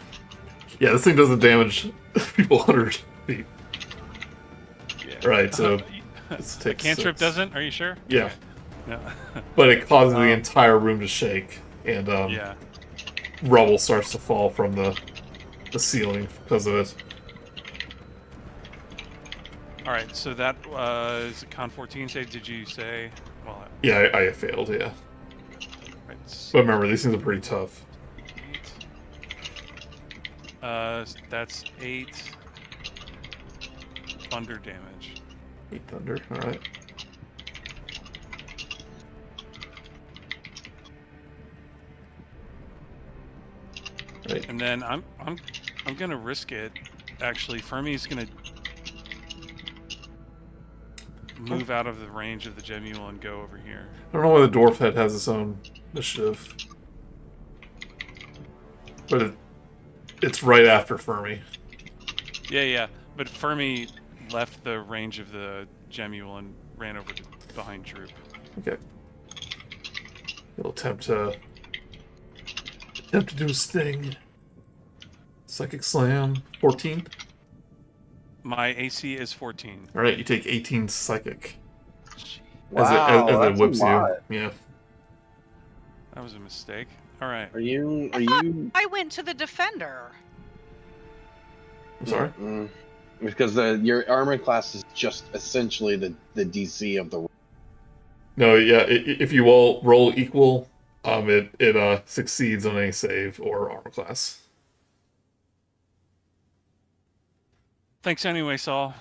Yeah, this thing doesn't damage people 100 feet. Yeah. Right, so this The takes cantrip 6. doesn't. Are you sure? Yeah. Okay. No. But it causes the entire room to shake, and Yeah. rubble starts to fall from the ceiling because of it. All right. So that is a con 14 save. Did you say? Well. Yeah, I failed, yeah. Right. But remember, these things are pretty tough. 8. That's 8 thunder damage. 8 thunder, alright. Right. And then I'm gonna risk it. Actually, Fermi's gonna move out of the range of the Gemule and go over here. I don't know why the dwarf head has its own initiative. But it's right after Fermi. Yeah. But Fermi left the range of the Gemule and ran over to behind Droop. Okay. He'll attempt to do his thing. Psychic Slam, 14. My AC is 14. Alright, you take 18 psychic. Jeez. Wow, as it that's a whips you. lot. Yeah. That was a mistake. All right. Are you? I went to the defender. I'm sorry. Mm-mm. Because your armor class is just essentially the DC of the. No, yeah. If you all roll equal, it succeeds on any save or armor class. Thanks anyway, Saul.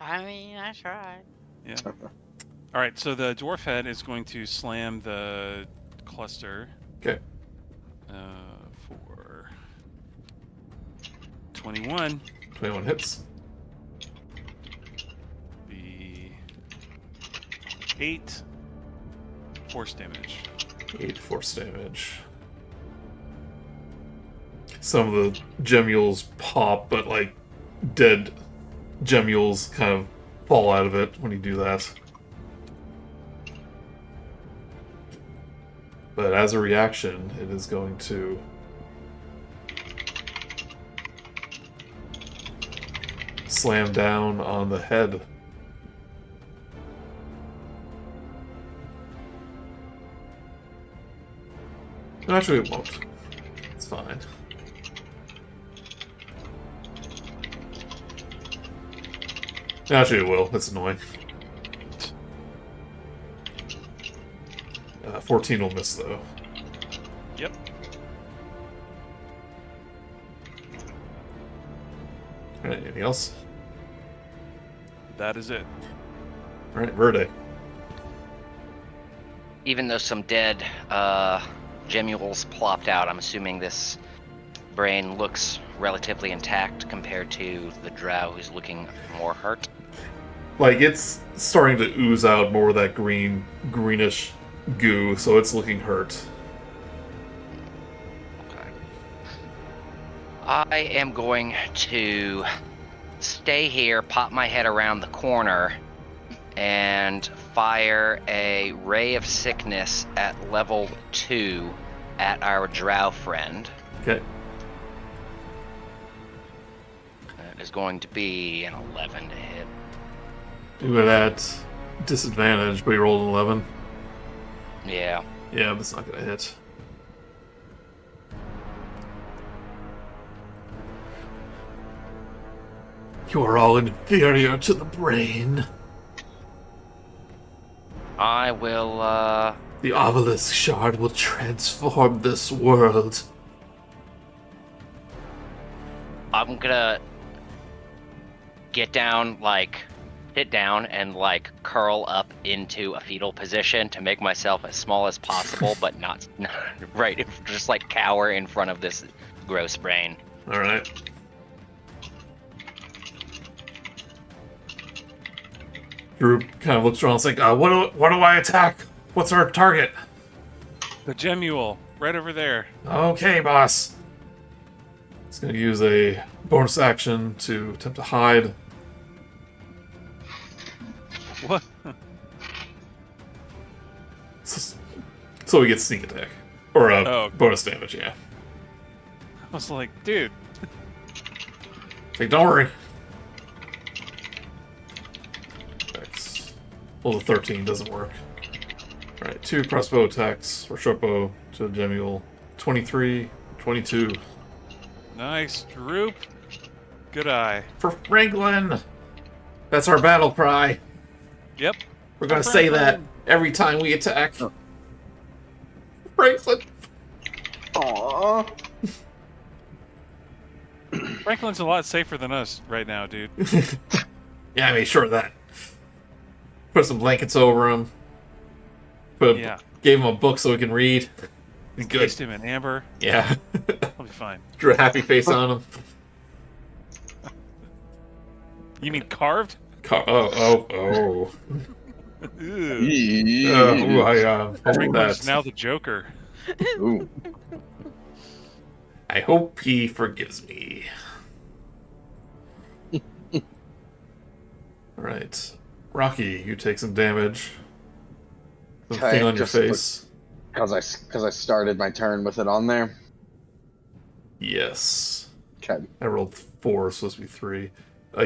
I mean, I tried. Yeah. All right. So the dwarf head is going to slam the cluster. Okay. For 21. 21 hits. The 8 force damage. 8 force damage. Some of the gemules pop, but like dead gemules kind of fall out of it when you do that. But as a reaction, it is going to slam down on the head. Actually, it won't. It's fine. Actually, it will. It's annoying. 14 will miss, though. Yep. Alright, anything else? That is it. Alright, Verde. Even though some dead gemules plopped out, I'm assuming this brain looks relatively intact compared to the drow who's looking more hurt. Like, it's starting to ooze out more of that greenish goo, so it's looking hurt. Okay. I am going to stay here, pop my head around the corner, and fire a ray of sickness at level 2 at our drow friend. Okay. That is going to be an 11 to hit. Do it at disadvantage, but you rolled an 11. Yeah. Yeah, that's not gonna hit. You are all inferior to the brain. I will, The Obelisk shard will transform this world. I'm gonna get down, sit down and, curl up into a fetal position to make myself as small as possible, but not right, just, cower in front of this gross brain. Alright. Drew kind of looks around and is like, what do I attack? What's our target? The gemule, right over there. Okay, boss. It's going to use a bonus action to attempt to hide. What? So he gets sneak attack. Or bonus damage, yeah. I was like, dude. Okay, don't worry. X. Well, the 13 doesn't work. Alright, 2 crossbow attacks, or short bow to the gemule. 23, 22. Nice, Droop. Good eye. For Franklin! That's our battle cry. Yep. We're gonna say that every time we attack. Oh. Franklin! Aww. Franklin's a lot safer than us right now, dude. Yeah, I made sure of that. Put some blankets over him. Yeah. Gave him a book so he can read. He's good. Encased him in amber. Yeah. I'll be fine. Drew a happy face on him. You mean carved? Oh. Ew. Hope Franklin's now the Joker. Ooh. I hope he forgives me. Alright. Rocky, you take some damage. The Okay, thing on your just face. Because I started my turn with it on there. Yes. Okay. I rolled 4, it's supposed to be 3.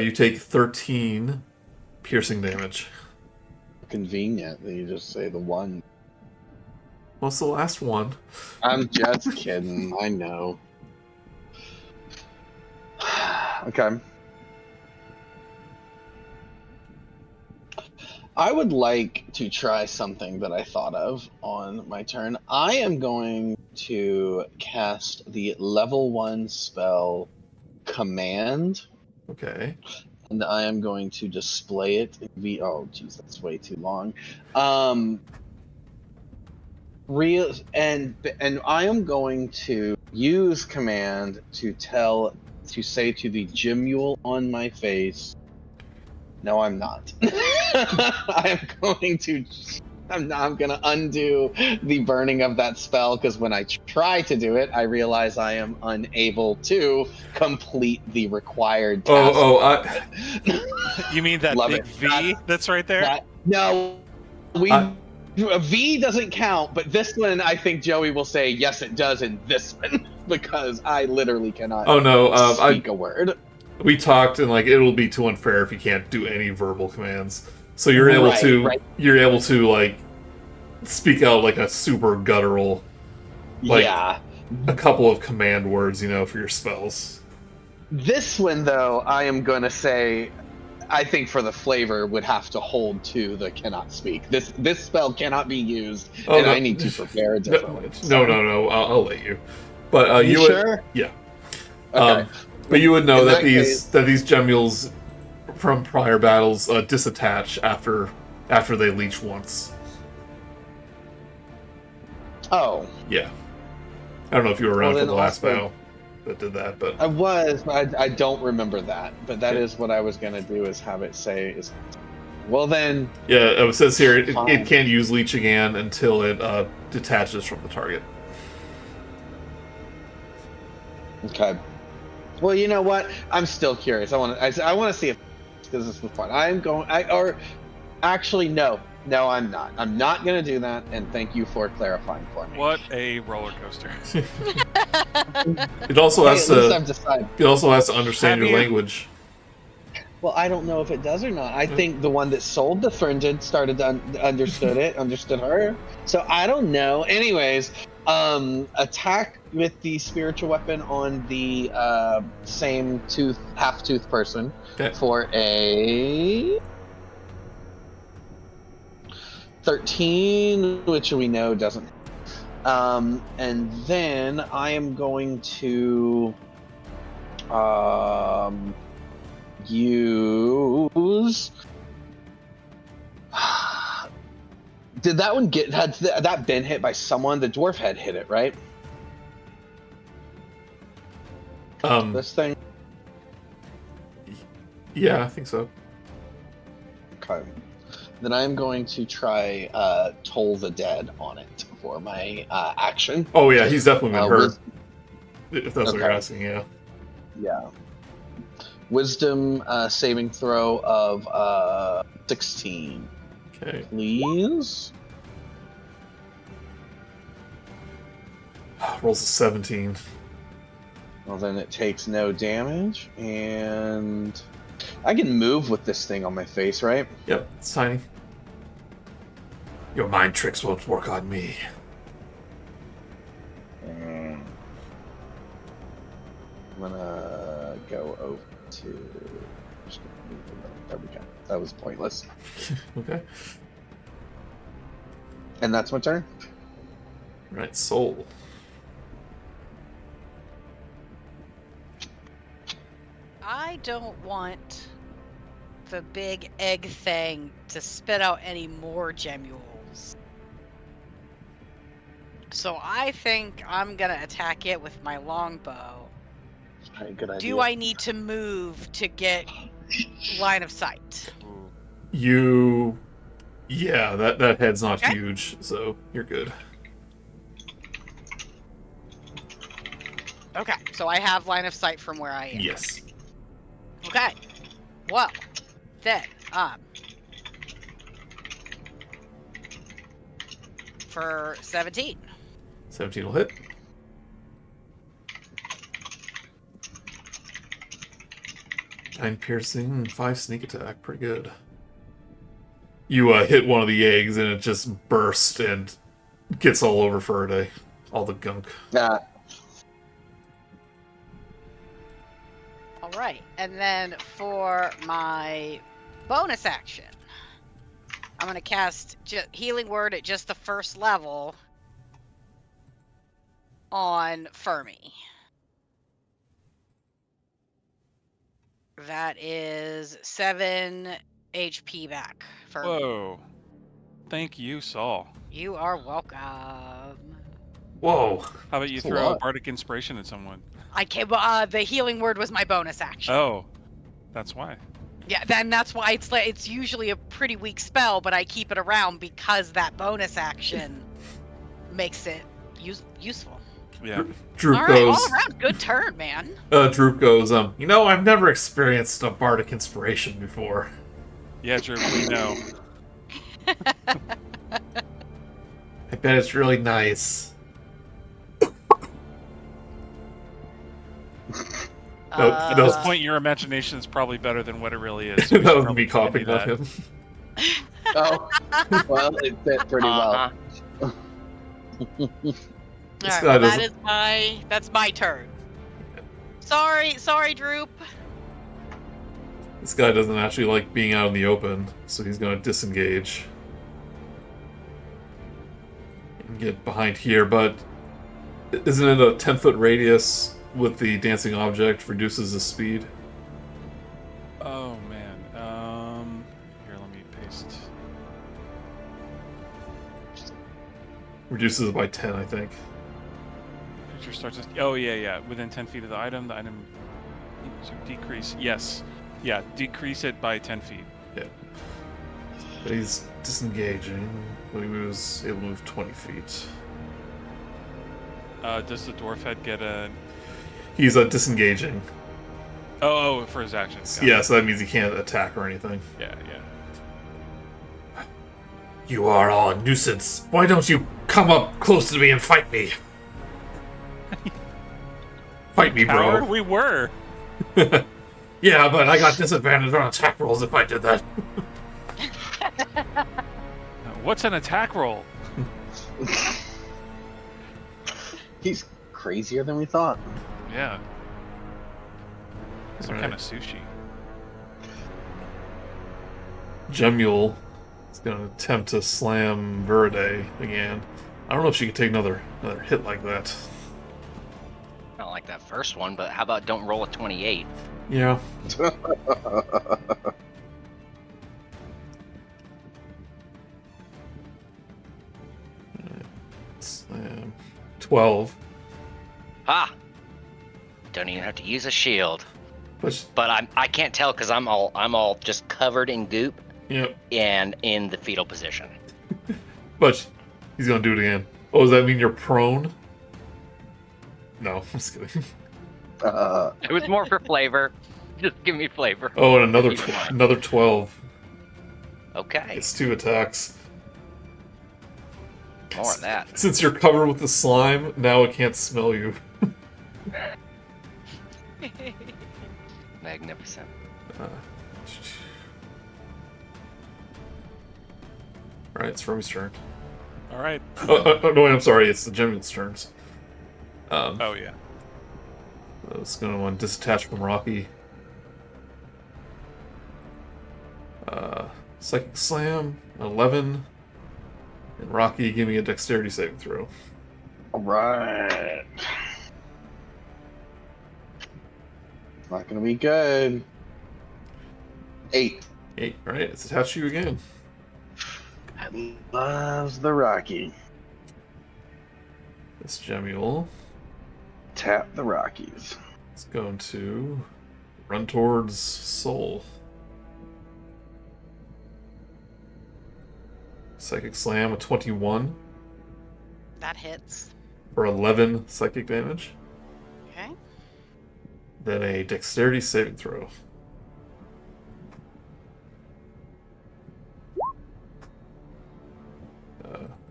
You take 13 piercing damage. convenient that you just say the one. What's the last one? I'm just kidding. I know. Okay. I would like to try something that I thought of on my turn. I am going to cast the level 1 spell Command, Okay. and I am going to display it in oh, geez, that's way too long. And I am going to use Command to say to the Gimule on my face, no, I'm not. I'm gonna undo the burning of that spell, because when I try to do it, I realize I am unable to complete the required task. You mean that Love big it. V that's right there? No, a V doesn't count, but this one I think Joey will say yes, it does in this one because I literally cannot speak a word. We talked, and like it'll be too unfair if you can't do any verbal commands. So you're able you're able to like speak out like a super guttural, like a couple of command words, you know, for your spells. This one though, I am gonna say, I think for the flavor would have to hold to the cannot speak. This spell cannot be used, I need to prepare a different one. No, I'll let you. But you sure? Yeah. Okay. But you would know that these Gemules from prior battles disattach after they leech once. Oh. Yeah. I don't know if you were around for the last battle that did that, but I was, but I don't remember that. But that is what I was gonna do, is have it say is. Well then. Yeah, it says here it can't use leech again until it detaches from the target. Okay. Well, you know what? I'm still curious. I want to see if this is fun. Actually, no, I'm not. I'm not going to do that. And thank you for clarifying for me. What a roller coaster! It also has to. I've decided. It also has to understand your language. Well, I don't know if it does or not. I think the one that sold the Fringed understood her. So I don't know. Anyways, attack with the spiritual weapon on the same half-tooth person for a 13, which we know doesn't. And then I am going to use. Did that one had that been hit by someone? The dwarf had hit it, right? This thing. Yeah, I think so. Okay. Then I'm going to try Toll the Dead on it for my action. Oh yeah, he's definitely been hurt. If that's what you're asking, yeah. Yeah. Wisdom saving throw of 16. Okay. Please. Rolls a 17. Well, then it takes no damage, and I can move with this thing on my face, right? Yep, it's tiny. Your mind tricks won't work on me. I'm gonna go over to. There we go. That was pointless. Okay. And that's my turn. Right, soul. I don't want the big egg thing to spit out any more gemules. So I think I'm gonna attack it with my longbow. Good idea. Do I need to move to get line of sight? Yeah, that head's not huge, so you're good. Okay, so I have line of sight from where I am. Yes. Okay. Well, then, for 17. 17 will hit. Nine piercing and 5 sneak attack. Pretty good. You hit one of the eggs and it just bursts and gets all over Faraday. All the gunk. All right, and then for my bonus action, I'm gonna cast Healing Word at just the first level on Fermi. That is 7 HP back for me. Whoa. Thank you, Saul. You are welcome. Whoa. How about you That's a throw a lot. bardic inspiration at someone? I can't. The Healing Word was my bonus action. Oh, that's why. Yeah, then that's why it's usually a pretty weak spell, but I keep it around because that bonus action makes it useful. Yeah. Droop All right, all goes. around good turn, man. Droop goes. I've never experienced a bardic inspiration before. Yeah, Drew, we know. I bet it's really nice. At that this was- point, your imagination is probably better than what it really is. so we That should was probably me copying continue of that. him. Oh, well, it fit pretty well. Uh-huh. All This right, guy well, doesn't- that's my turn. Sorry, Droop. This guy doesn't actually like being out in the open, so he's going to disengage and get behind here. But isn't it a 10-foot radius with the dancing object reduces the speed? Oh, man. Here, let me paste. Reduces it by 10, I think. Creature starts. Oh, yeah. Within 10 feet of the item to decrease. Yes. Yeah, decrease it by 10 feet. Yeah. But he's disengaging. When he moves, it'll move 20 feet. Does the dwarf head get a... He's disengaging. Oh, for his action. Got Yeah, it. so that means he can't attack or anything. Yeah. You are all a nuisance. Why don't you come up close to me and fight me? Fight me, Coward, bro. we were. Yeah, but I got disadvantage on attack rolls if I did that. What's an attack roll? He's crazier than we thought. Yeah. Some Right. kind of sushi. Gemule is going to attempt to slam Viridae again. I don't know if she can take another hit like that. Not like that first one, but how about don't roll a 28? Yeah. Slam. 12. Ha! Don't even have to use a shield. But But I can't tell because I'm all just covered in goop yep. and in the fetal position. But he's going to do it again. Oh, does that mean you're prone? No, I'm just kidding. It was more for flavor. Just give me flavor. Oh, and another Keep in mind. another 12. Okay, It's 2 attacks. more of that. Since you're covered with the slime, now it can't smell you. Magnificent. Alright, it's Fermi's turn. All right. No, wait, I'm sorry, it's the Gemule's turns. Oh, yeah. I was going to want to disattach from Rok'kee. Psychic Slam, 11. And Rok'kee, give me a dexterity saving throw. Alright. Not gonna be good. 8. 8, right? It's attached to you again. Loves the Rok'kee. This Gemule Tap the Rockies. is going to run towards Soul. Psychic Slam, a 21 That hits. for 11 psychic damage. Okay. Then a dexterity saving throw.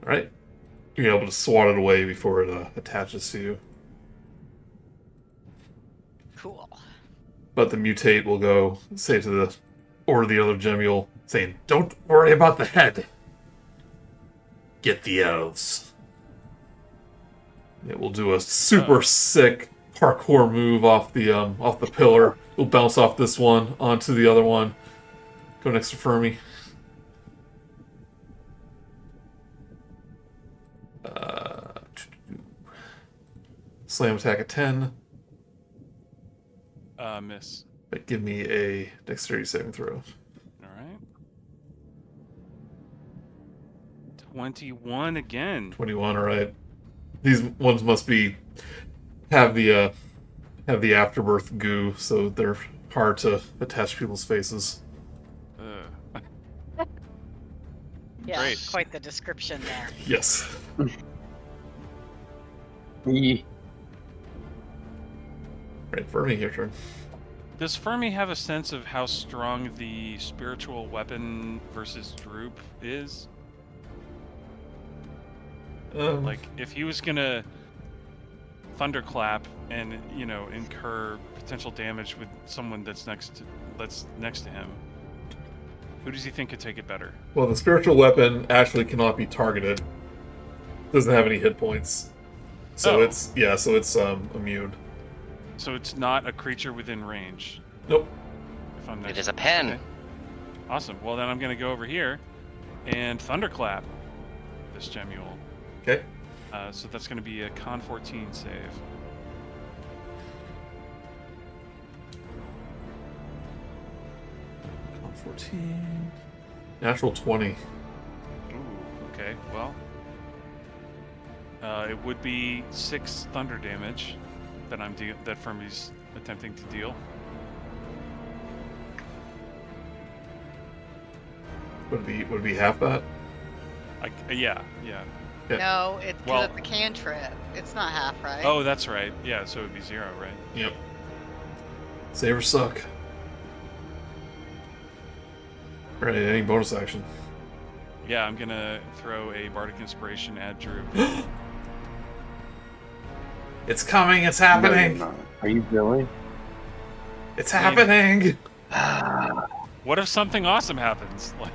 Alright. You're able to swat it away before it attaches to you. Cool. But the mutate will go, say to the, or the other Gemule, saying, "Don't worry about the head. Get the elves." It will do a super sick parkour move off the pillar. It'll bounce off this one onto the other one. Go next to Fermi. Slam attack at 10. Miss. But give me a dexterity saving throw. All right. 21 again. 21, alright. These ones must have the afterbirth goo, so they're hard to attach to people's faces. Yeah, Great. quite the description there. Yes. Right, Fermi, your turn. Does Fermi have a sense of how strong the spiritual weapon versus Droop is? Like, if he was gonna thunderclap and incur potential damage with someone that's next to him, who does he think could take it better? Well, the spiritual weapon actually cannot be targeted. Doesn't have any hit points. So it's immune. So it's not a creature within range. Nope. If I'm It is a pen. Okay. Awesome. Well, then I'm gonna go over here and thunderclap this Gemule. Okay. So that's gonna be a Con 14 save. Con 14. Natural 20. Ooh. Okay. Well, it would be 6 thunder damage that Fermi's attempting to deal. Would it be half that? Yeah. Okay. No, it's Well- a cantrip. It's not half, right? Oh, that's right. Yeah, so it would be 0, right? Yep. Save or suck. Right, any bonus action. Yeah, I'm gonna throw a Bardic Inspiration at Drew. It's coming, it's No, happening! you're not. Are you really? It's happening! What if something awesome happens? Like,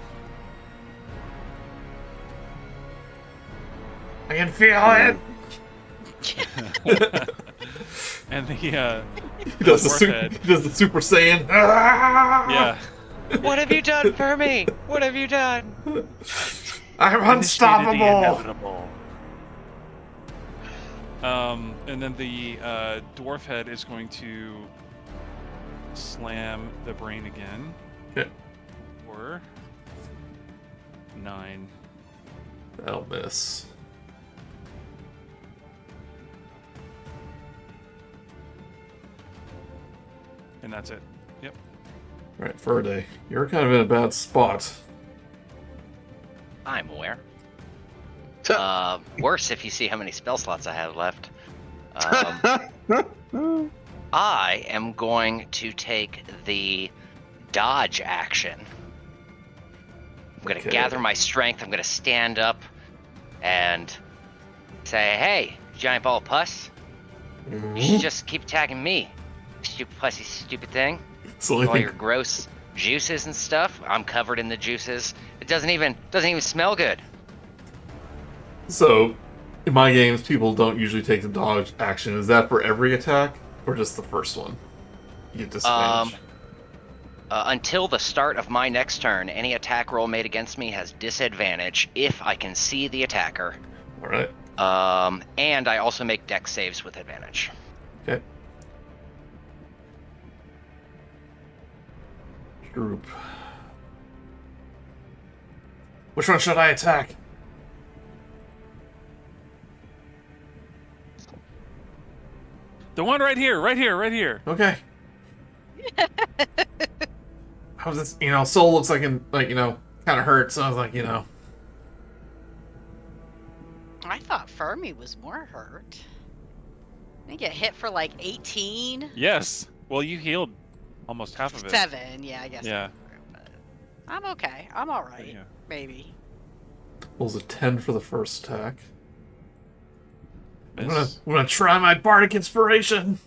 I can feel it! and the He does Dwarf head. he does the Super Saiyan. Ah! Yeah. What have you done, Fermi? What have you done? I'm unstoppable! Inevitable. And then the dwarf head is going to slam the brain again. Okay. For 9. That'll miss. And that's it. Yep. Right, Faraday, you're kind of in a bad spot. I'm aware. Worse if you see how many spell slots I have left. I am going to take the dodge action. I'm going to Okay. gather my strength. I'm going to stand up and say, "Hey, giant ball of pus, you should just keep attacking me, stupid pussy, stupid thing. So I All think your gross juices and stuff. I'm covered in the juices. It doesn't even smell good." so. In my games, people don't usually take the dodge action. Is that for every attack, or just the first one? You get disadvantage. Until the start of my next turn, any attack roll made against me has disadvantage if I can see the attacker. All right. And I also make dex saves with advantage. Okay. Group. Which one should I attack? The one right here, right here. Okay. How's this? Soul looks like kind of hurt. So I was like, I thought Fermi was more hurt. I think it hit for like 18. Yes. Well, you healed almost half of it. 7, yeah, I guess. Yeah. But I'm okay. I'm all right. Yeah. Maybe. rolls a 10 for the first attack. I'm Miss. gonna try my bardic inspiration.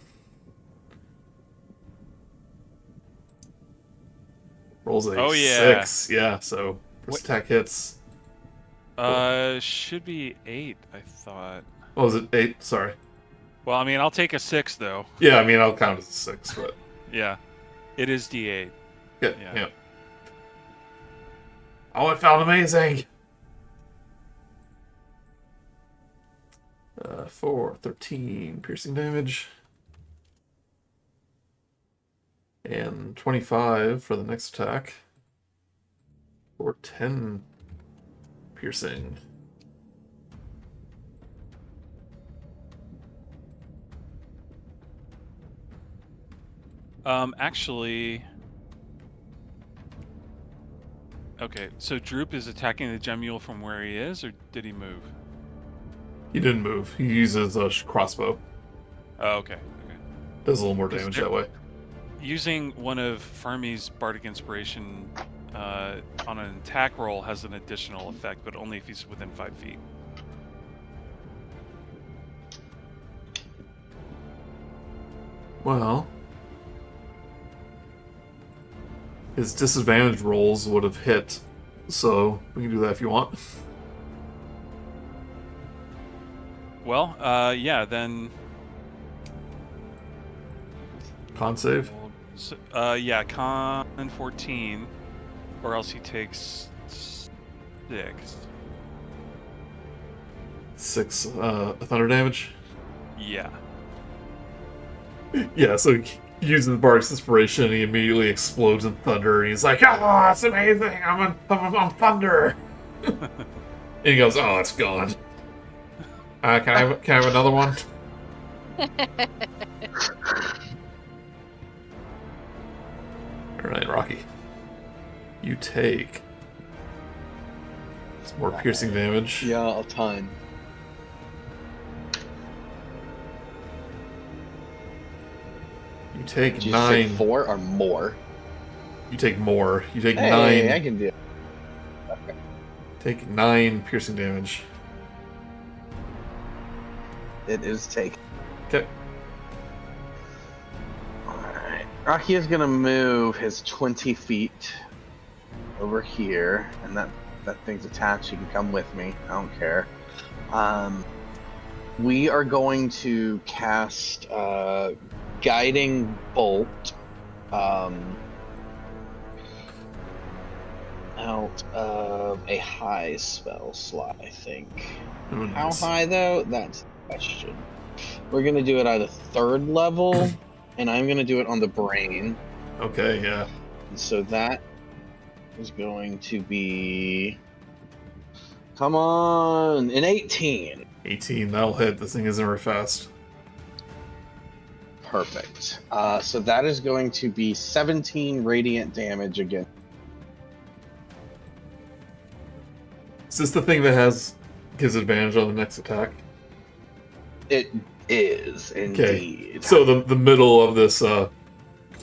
Rolls a Oh, yeah. 6. Yeah, so What- first attack hits. Should be 8, I thought. What was it? 8? Sorry. Well, I mean, I'll take a 6, though. Yeah, I mean, I'll count as a 6, but... Yeah. It is D8. Good, Yeah. yeah. Oh, it felt amazing! 4, 13 piercing damage. And 25 for the next attack. For 10 piercing. Actually... Okay, so Droop is attacking the gem mule from where he is, or did he move? He didn't move. He uses a crossbow. Oh, okay. Does a little more 'Cause damage there- that way. Using one of Fermi's Bardic Inspiration on an attack roll has an additional effect, but only if he's within 5 feet. Well... His disadvantage rolls would have hit, so we can do that if you want. Well, yeah, then... Con save? So, yeah, con 14, or else he takes 6. 6 thunder damage? Yeah. Yeah, so using the Bard's Inspiration, he immediately explodes in thunder, and he's like, "Oh, it's amazing! I'm on thunder!" And he goes, "Oh, it's gone. Can I have another one?" Alright, Rocky. You take some more piercing damage. Yeah, a ton. You take Did you say 9. 4 or more? You take more. You take Hey, 9. I can do it. Take 9 piercing damage. It is taken. Okay. Alright. Rocky is gonna move his 20 feet over here, and that thing's attached. You can come with me. I don't care. We are going to cast Guiding Bolt out of a high spell slot, I think. Oh, How nice. high though? That's the question. We're gonna do it at a 3rd level, and I'm gonna do it on the brain. Okay, yeah. And so that is going to be, come on, an 18. 18, that'll hit. This thing isn't very fast. Perfect. So that is going to be 17 radiant damage again. Is this the thing that gives advantage on the next attack? It is indeed. So the middle of this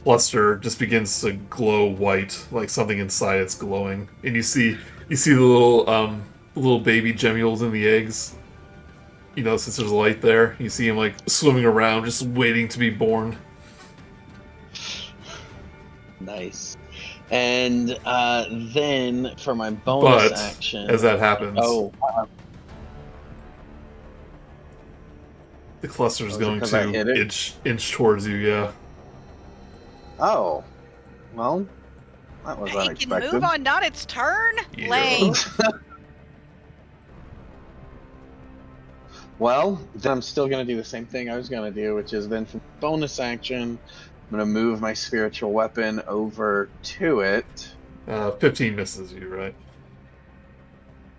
cluster just begins to glow white, like something inside it's glowing, and you see the little baby gemules in the eggs. You know, since there's light there, you see them like swimming around, just waiting to be born. Nice. And then for my bonus But action, as that happens, the cluster is Oh, is it going 'cause I hit to it? inch towards you. Yeah. oh, well, that was It can unexpected. move on not its turn? Yeah. Lame. Well, then I'm still going to do the same thing I was going to do, which is then for bonus action, I'm going to move my spiritual weapon over to it. 15 misses you, right?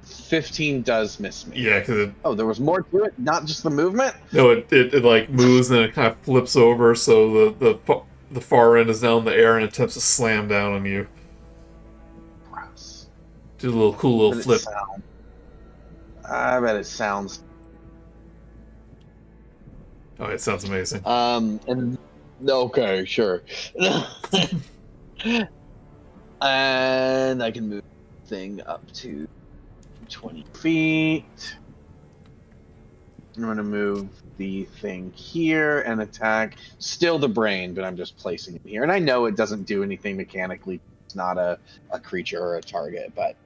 15 does miss me. Yeah, because Oh, there was more to it, not just the movement? it like moves and then it kind of flips over, so the far end is now in the air and attempts to slam down on you. Gross. Do a little cool little But it flip. I bet it sounds. Oh, it sounds amazing. And okay, sure. And I can move the thing up to 20 feet. I'm going to move the thing here and attack. Still the brain, but I'm just placing it here. And I know it doesn't do anything mechanically It's not a creature or a target, but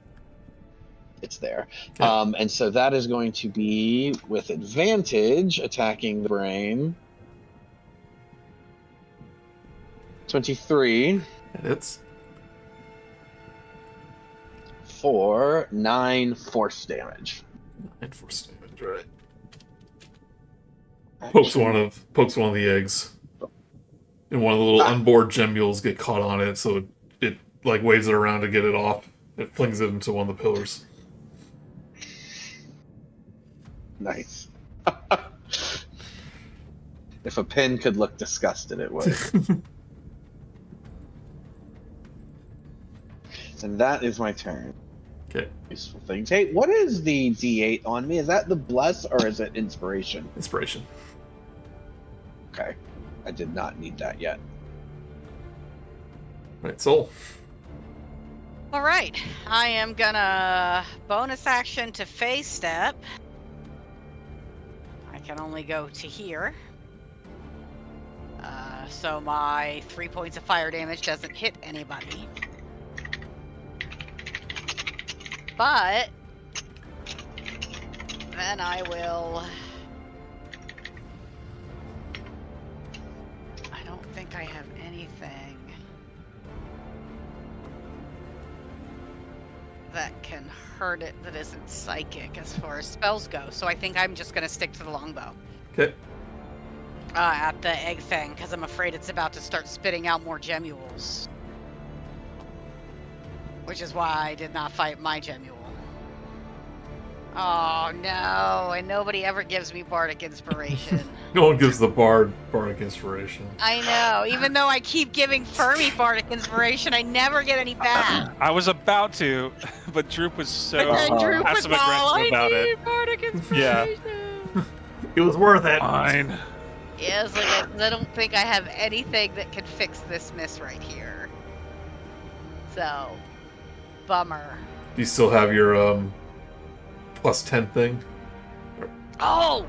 it's there. Okay. And so that is going to be with advantage attacking the brain. 23 It hits. for 9 force damage. And force damage, right. Pokes one of the eggs. And one of the little unboard gem mules get caught on it, so it like waves it around to get it off. It flings it into one of the pillars. Nice. If a pin could look disgusted, it would. And that is my turn. Okay. Useful things. Hey, what is the D8 on me? Is that the bless or is it inspiration? Inspiration. Okay. I did not need that yet. Right, Soul. All right, I am gonna bonus action to phase step. I can only go to here. So my 3 points of fire damage doesn't hit anybody. But then I will... I don't think I have anything that can hurt it that isn't psychic as far as spells go. So I think I'm just going to stick to the longbow. Okay. At the egg thing, because I'm afraid it's about to start spitting out more gemules. Which is why I did not fight my gemule. Oh no, and nobody ever gives me bardic inspiration. No one gives the bard bardic inspiration. I know, even though I keep giving Fermi bardic inspiration, I never get any back. I was about to, but Droop was so But then Droop was passive aggressive all, about I it. need bardic inspiration. It was worth it. Fine. Yeah, it's like I don't think I have anything that can fix this miss right here. So, bummer. Do you still have your plus 10 thing? Oh!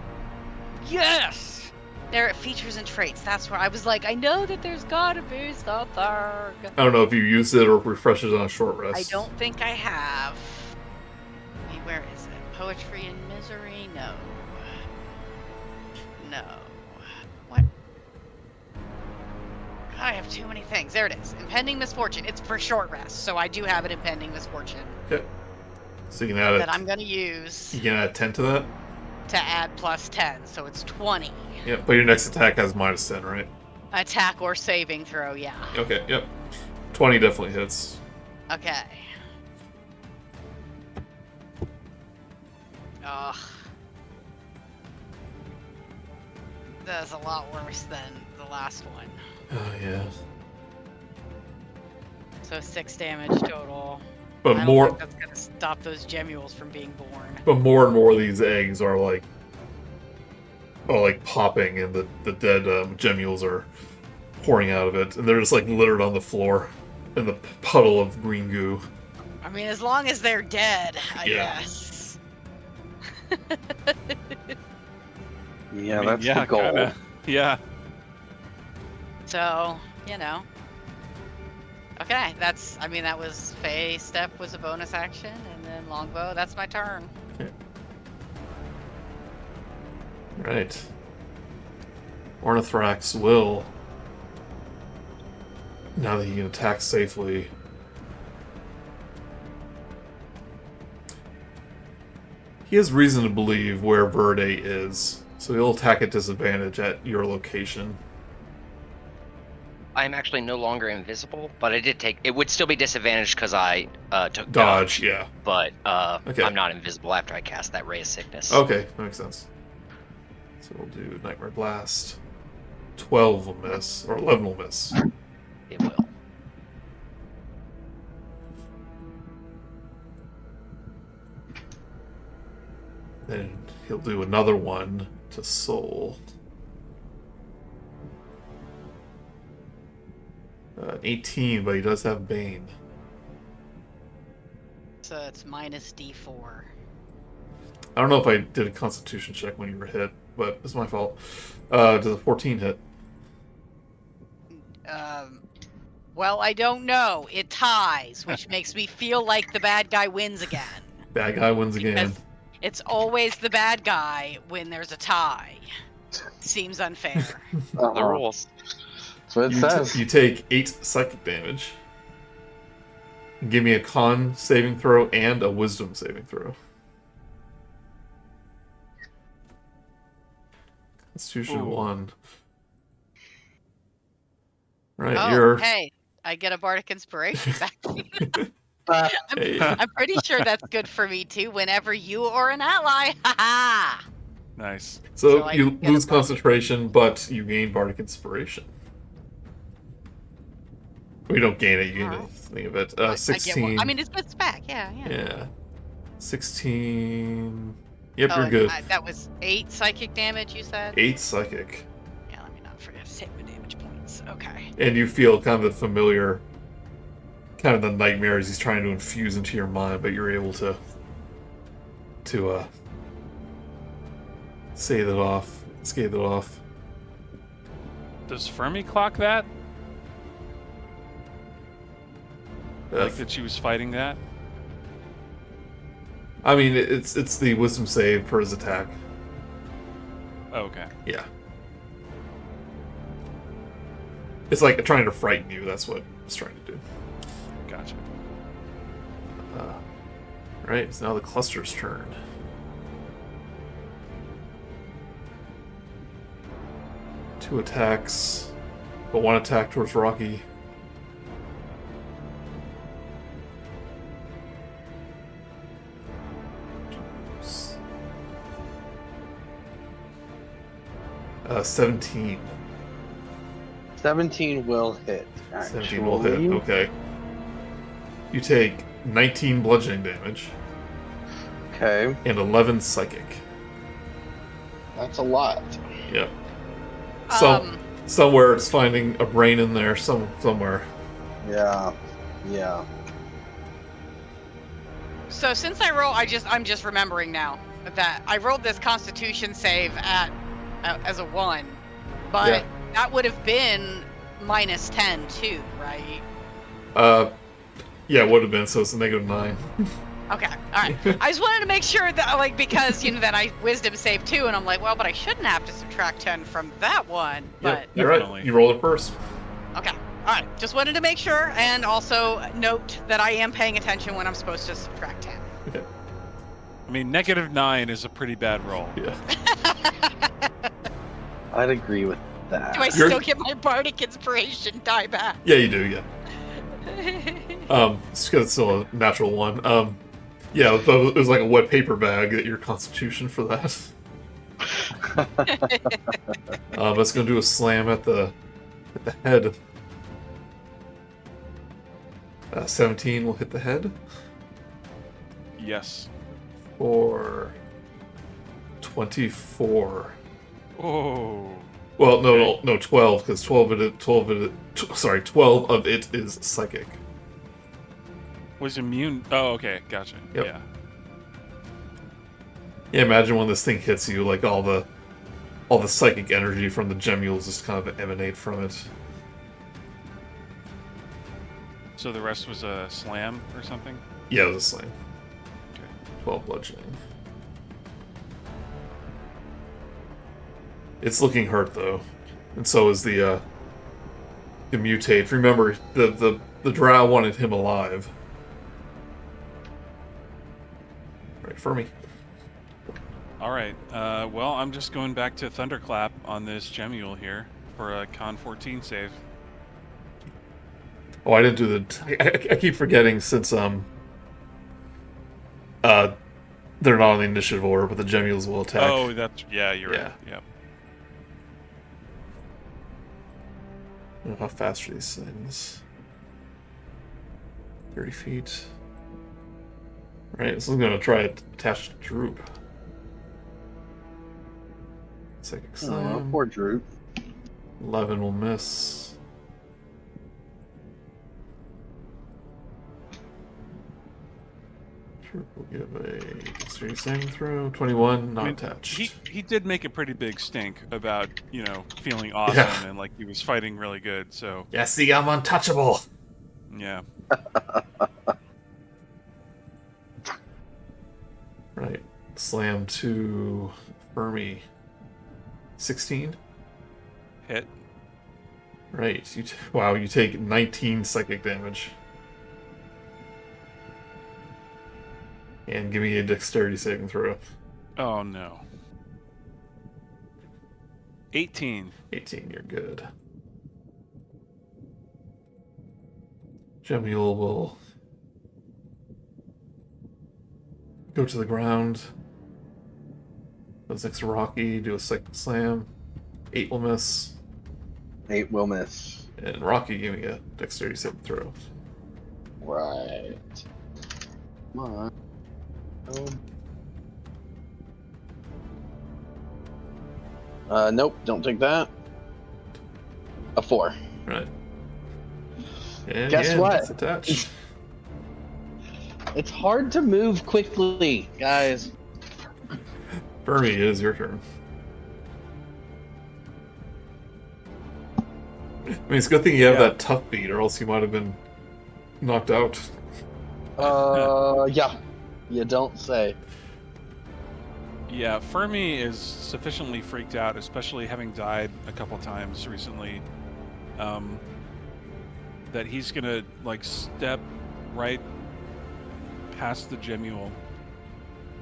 Yes! There, features and traits. That's where I was like, I know that there's gotta be something. I don't know if you used it or refreshed it on a short rest. I don't think I have. Where is it? Poetry and Misery? No. No. What? I have too many things. There it is. Impending Misfortune. It's for short rest, so I do have an Impending Misfortune. Okay. So you can add that I'm gonna use. You can add 10 to that? To add plus 10, so it's 20. Yeah, but your next attack has minus 10, right? Attack or saving throw, yeah. Okay, yep. 20 definitely hits. Okay. Ugh. That's a lot worse than the last one. Oh, yeah. So 6 damage total. But I don't more... think that's gonna stop those gemules from being born. But more and more of these eggs are like popping, and the dead gemules are pouring out of it, and they're just like littered on the floor in the puddle of green goo. I mean, as long as they're dead, I Yeah. guess. Yeah, I mean, that's yeah, the goal. kinda. Yeah. So, you know. Okay, that was Phase Step was a bonus action, and then Longbow, that's my turn. Okay. Right. Ornithrax will, now that he can attack safely, he has reason to believe where Verde is, so he'll attack at disadvantage at your location. I'm actually no longer invisible, but I did take. It would still be disadvantaged because I took Dodge, yeah. But Okay. I'm not invisible after I cast that Ray of Sickness. Okay, that makes sense. So we'll do Nightmare Blast. 12 will miss, or 11 will miss. It will. Then he'll do another one to Soul. 18, but he does have Bane. So it's minus D4. I don't know if I did a Constitution check when you were hit, but it's my fault. Does a 14 hit? Well, I don't know. It ties, which makes me feel like the bad guy wins again. Bad guy wins again. Because it's always the bad guy when there's a tie. Seems unfair. The rules. That's what it says. You take 8 psychic damage. Give me a con saving throw and a wisdom saving throw. Constitution Ooh. 1. Right, Oh, you're... hey, I get a bardic inspiration back. Hey. I'm pretty sure that's good for me too. Whenever you or an ally, haha. Nice. So I you get a lose bonus. concentration, but you gain bardic inspiration. Well, you don't gain it, you gain Alright. a thing of it. I get 16. one. I mean, it's back. Yeah. Yeah. 16. Yep, Oh, you're and good. that was 8 psychic damage. You said. 8 psychic. Yeah, let me not forget to take my damage points. Okay. And you feel kind of the familiar, kind of the nightmares he's trying to infuse into your mind, but you're able to scathe it off. Does Fermi clock that? Like that she was fighting that? I mean, it's the wisdom save for his attack. Oh, okay. Yeah. It's like trying to frighten you. That's what it's trying to do. Gotcha. Right, so now the cluster's turn. Two attacks, but one attack towards Rok'kee. Oops. 17. 17 will hit. 17 will hit, actually. okay. You take 19 bludgeoning damage Okay, and 11 psychic. that's a lot. Yep. Um, Somewhere it's finding a brain in there, somewhere. Yeah. So since I roll, I'm just remembering now that I rolled this Constitution save as a 1, but Yeah. that would have been minus 10 too, right? Yeah, it would have been, so it's a -9. Okay, all right. I just wanted to make sure that, because then I wisdom save 2, and I'm like, well, but I shouldn't have to subtract 10 from that one. But Yep, you're right. Definitely. You rolled it first. okay, all right. Just wanted to make sure, and also note that I am paying attention when I'm supposed to subtract 10. Okay. I mean, -9 is a pretty bad roll. Yeah. I'd agree with that. Do I still get my bardic inspiration die back? Yeah, you do, yeah. It's because it's still a natural one. Yeah, it was like a wet paper bag at your constitution for that. It's gonna do a slam at the head. 17 will hit the head Yes. for 24. Oh. Well, no, Okay. no, 12, because 12 of it is psychic. Was immune. Oh, okay. Gotcha. Yep. Yeah. Yeah, imagine when this thing hits you, like all the psychic energy from the gemules just kind of emanate from it. So the rest was a slam or something? Yeah, it was a slam. Okay. 12 bludgeoning. It's looking hurt though, and so is the mutate. Remember, the drow wanted him alive. Right, Fermi. All right. Well, I'm just going back to Thunderclap on this Gemule here for a Con 14 save. Oh, I didn't do the. I keep forgetting since they're not on the initiative order, but the gemules will attack. Oh, that's yeah. You're Yeah. right. Yep. I don't know how fast are these things? 30 feet. Right, this is gonna try to attach to Droop. Psychic Oh, Slam. poor Droop. 11 will miss. Group will give a dexterity saving throw. 21, not I mean, attached. He did make a pretty big stink about, feeling awesome and like he was fighting really good, so Yeah, see, I'm untouchable. yeah. Right. Slam to Fermi. 16. Hit. Right. Wow, you take 19 psychic damage. And give me a dexterity saving throw. Oh no. 18. 18, you're good. Gemule will go to the ground. Goes next to Rok'kee, do a psychic slam. 8 will miss. 8 will miss. And Rok'kee, give me a dexterity saving throw. Right. Come on. Nope, don't take that. A 4. Right. And Guess again, what? it's attached. It's hard to move quickly, guys. Fermi, it is your turn. I mean, it's a good thing you have Yeah. that tough beat, or else you might have been knocked out. Yeah. You don't say. Yeah, Fermi is sufficiently freaked out, especially having died a couple times recently, that he's gonna like step right past the Gemule,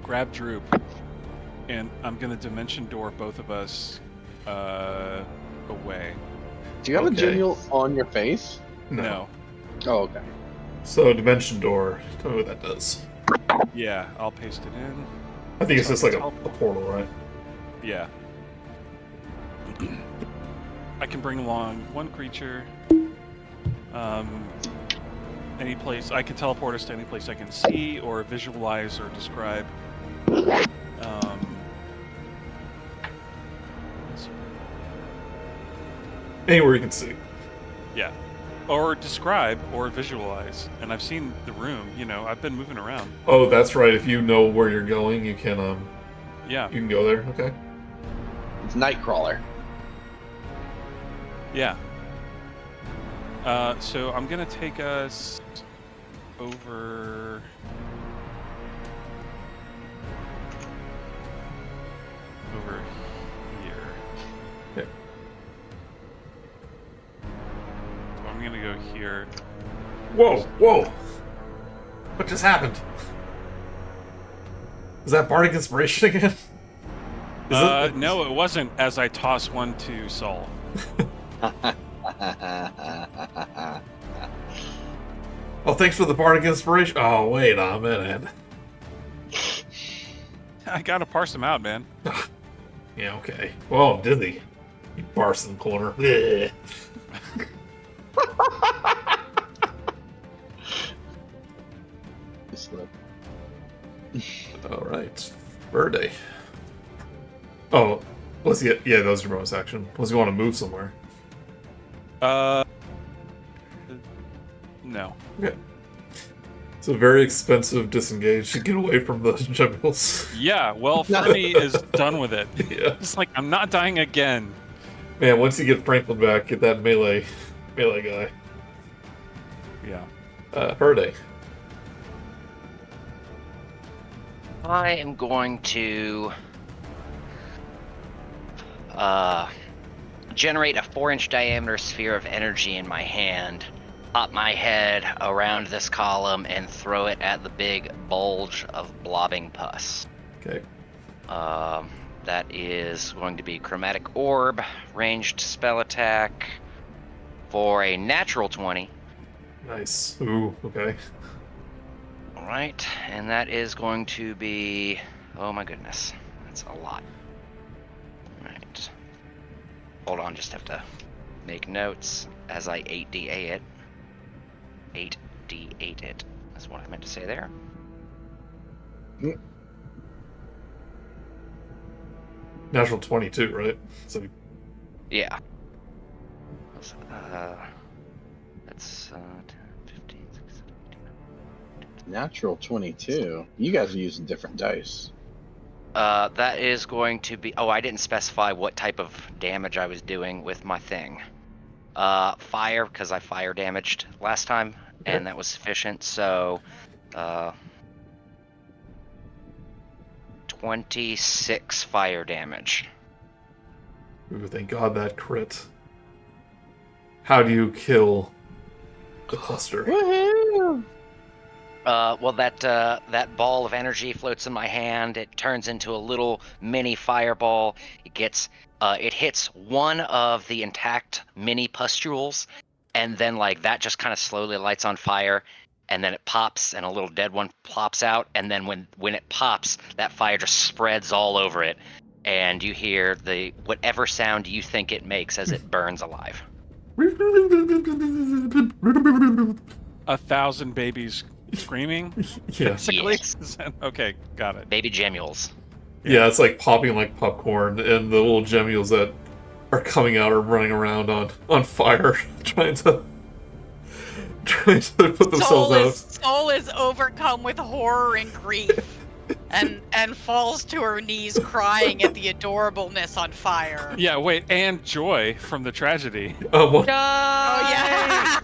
grab Droop, and I'm gonna dimension door both of us away. Do you have Okay. a Genule on your face? No. Oh, okay. So, Dimension Door, tell me what that does. Yeah, I'll paste it in. I think it's So just like a teleport. portal, right? Yeah. I can bring along one creature. Any place I can teleport us to any place I can see or visualize or describe. Let's see. Anywhere you can see. Yeah. Or describe or visualize. And I've seen the room, I've been moving around. Oh, that's right. If you know where you're going, you can Yeah. you can go there. Okay. It's Nightcrawler. Yeah. So I'm gonna take us over here. Okay. So I'm gonna go here. Whoa! Whoa! What just happened? Is that Bardic Inspiration again? No, it wasn't. As I toss one to Saul. Oh, thanks for the Bardic Inspiration. Oh, wait a minute. I gotta parse them out, man. Yeah, okay. Well, did he? You barse in the corner. Blech. All right. Birthday. Oh, was he? Yeah, that was your bonus action. Was he want to move somewhere? No. Okay. It's a very expensive disengage to get away from the gemmules. Yeah, well, Fermi is done with it. Yeah. It's like, I'm not dying again. Man, once you get Franklin back, get that melee guy. Yeah. Birthday. I am going to generate a 4-inch diameter sphere of energy in my hand, pop my head around this column, and throw it at the big bulge of blobbing pus. Okay. That is going to be Chromatic Orb, ranged spell attack for a natural 20. Nice. Ooh, okay. Alright, and that is going to be... Oh my goodness, that's a lot. Alright. Hold on, just have to make notes as I 8d8 it. 8d8 it. That's what I meant to say there. Natural 22, right? So Yeah. That's 10, 15, 16, 17, Natural 22. You guys are using different dice. That is going to be. Oh, I didn't specify what type of damage I was doing with my thing. Fire, because I fire damaged last time, Okay. and that was sufficient. So, 26 fire damage. Ooh, thank God that crit. How do you kill the cluster? Woohoo! Well, that ball of energy floats in my hand. It turns into a little mini fireball. It hits one of the intact mini pustules, and then like that just kind of slowly lights on fire, and then it pops, and a little dead one plops out, and then when it pops, that fire just spreads all over it, and you hear the whatever sound you think it makes as it burns alive. 1,000 babies screaming, Yeah. basically. Yes. Okay, got it. Baby gemules. Yeah, it's like popping like popcorn, and the little gemules that are coming out are running around on fire, trying to put themselves out. Soul is overcome with horror and grief, and falls to her knees, crying at the adorableness on fire. Yeah, wait, and joy from the tragedy. One, Oh yeah.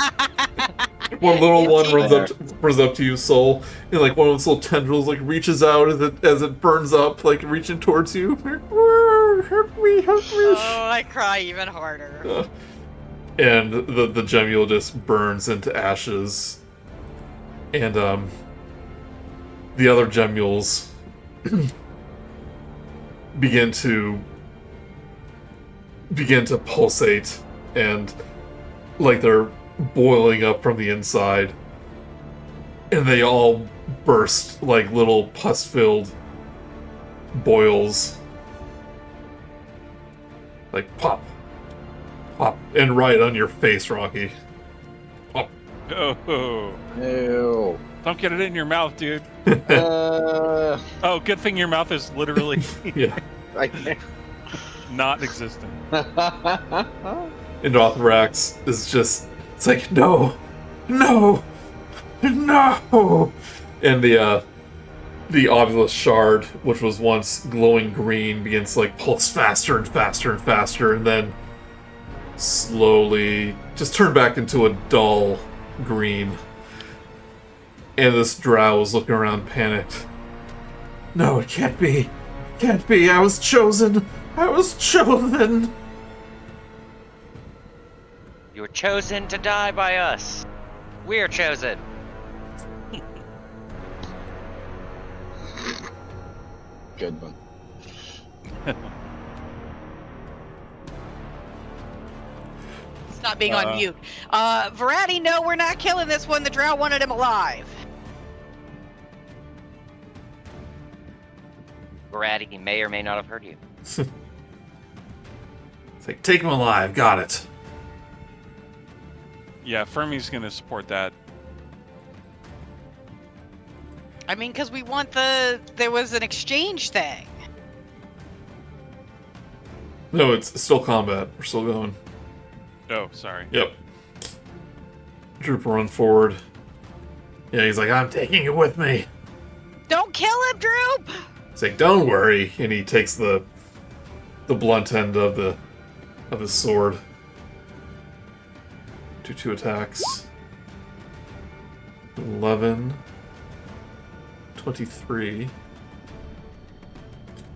one little one Indeed. runs up to you, Soul, and like one of those little tendrils like reaches out as it burns up, like reaching towards you. Help me, help me! Oh, I cry even harder. And the gemule just burns into ashes, and the other gemules begin to pulsate, and like they're boiling up from the inside, and they all burst like little pus-filled boils, like pop, pop, and right on your face, Rok'kee. Pop. Oh, Ew. don't get it in your mouth, dude. Uh, Oh, good thing your mouth is literally Yeah. I can't. not existent. And Dothrax is just, it's like, no, no, no. And the Obelisk shard, which was once glowing green, begins to like pulse faster and faster and faster, and then slowly just turn back into a dull green. And this drow is looking around panicked. No, it can't be. It can't be. I was chosen. I was chosen. You were chosen to die by us. We're chosen. Good one. Stop being on mute. Verratti, no, we're not killing this one. The drow wanted him alive. Brady may or may not have heard you. It's like, take him alive. Got it. Yeah, Fermi's gonna support that. I mean, because we want there was an exchange thing. No, it's still combat. We're still going. Oh, sorry. Yep. Droop will run forward. Yeah, he's like, I'm taking it with me. Don't kill him, Droop! He's like, don't worry. And he takes the blunt end of his sword. Do 2 attacks. 11. 23.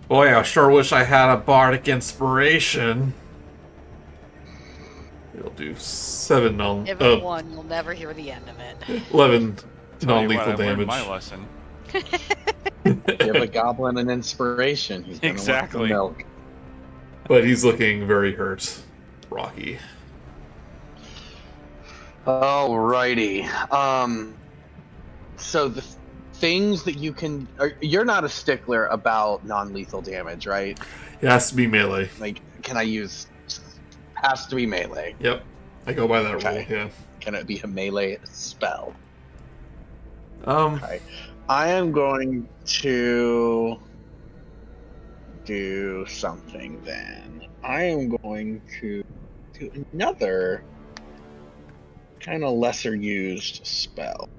Boy, I sure wish I had a bardic inspiration. It'll do 7 If it's one, you'll never hear the end of it. 11 Tell you what, non-lethal I learned damage. my lesson. Give a goblin an inspiration. He's gonna Exactly. want the milk. But he's looking very hurt, Rok'kee. Alrighty. So the things that you can... You're not a stickler about non-lethal damage, right? It has to be melee. Like, can I use... Has to be melee. Yep. I go by that Okay. rule, yeah. Can it be a melee spell? Um, I am going to do something then. I am going to do another kind of lesser used spell.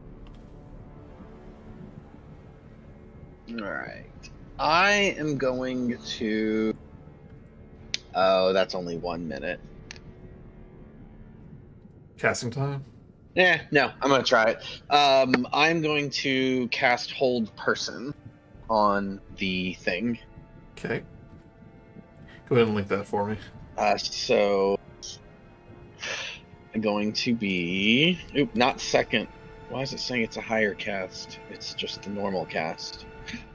Alright. I am going to... Oh, that's only 1 minute. Casting time? No, I'm going to try it. I'm going to cast Hold Person on the thing. Okay. Go ahead and link that for me. So... going to be... Oop, not second. Why is it saying it's a higher cast? It's just the normal cast.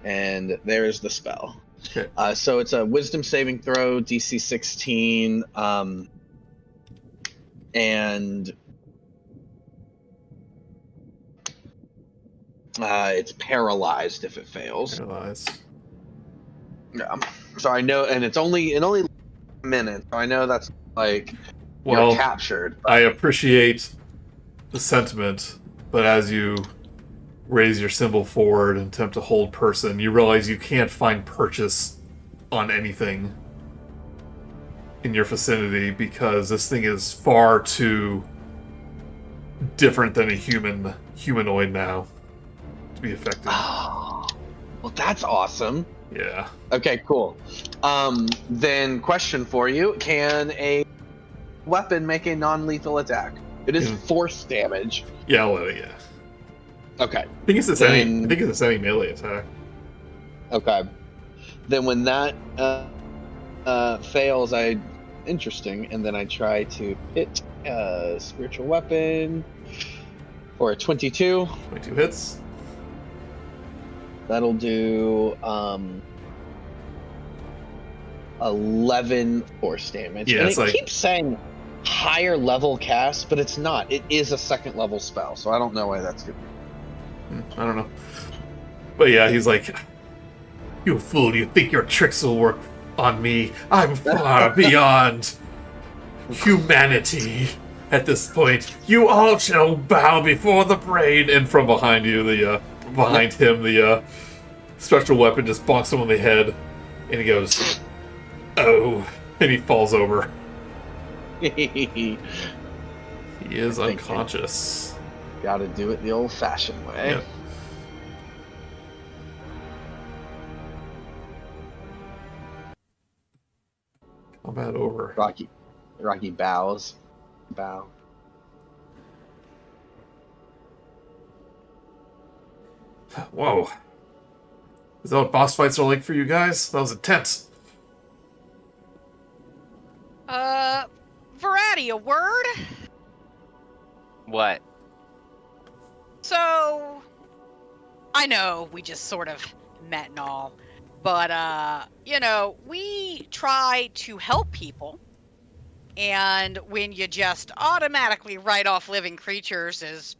And there's the spell. Okay. So it's a Wisdom saving throw, DC 16, and it's paralyzed if it fails. Paralyzed. Yeah. So I know, and it's only a minute. So I know that's like Well, you're captured. I appreciate the sentiment, but as you raise your symbol forward and attempt to hold person, you realize you can't find purchase on anything in your vicinity because this thing is far too different than a humanoid now to be effective. Oh, well, that's awesome. Yeah. Okay, cool. Then question for you: can a weapon make a non-lethal attack? It is force damage. Yeah, well, yeah. Okay. I think it's any melee attack. Okay. Then when that fails, interesting, and then I try to hit a spiritual weapon for a 22. 22 hits. That'll do 11 force damage. Yeah, and it's it like... keeps saying higher level cast, but it's not. It is a second level spell, so I don't know why that's good. I don't know. But yeah, he's like, "You fool, you think your tricks will work on me? I'm far beyond humanity at this point. You all shall bow before the brain." And from behind you, behind him, the special weapon just bonks him on the head, and he goes, "Oh," and he falls over. He is unconscious. Gotta do it the old-fashioned way. Yep. Combat over. Rocky bows. Bow. Whoa. Is that what boss fights are like for you guys? That was intense. Verati, a word? What? So, I know we just sort of met and all, but, we try to help people, and when you just automatically write off living creatures as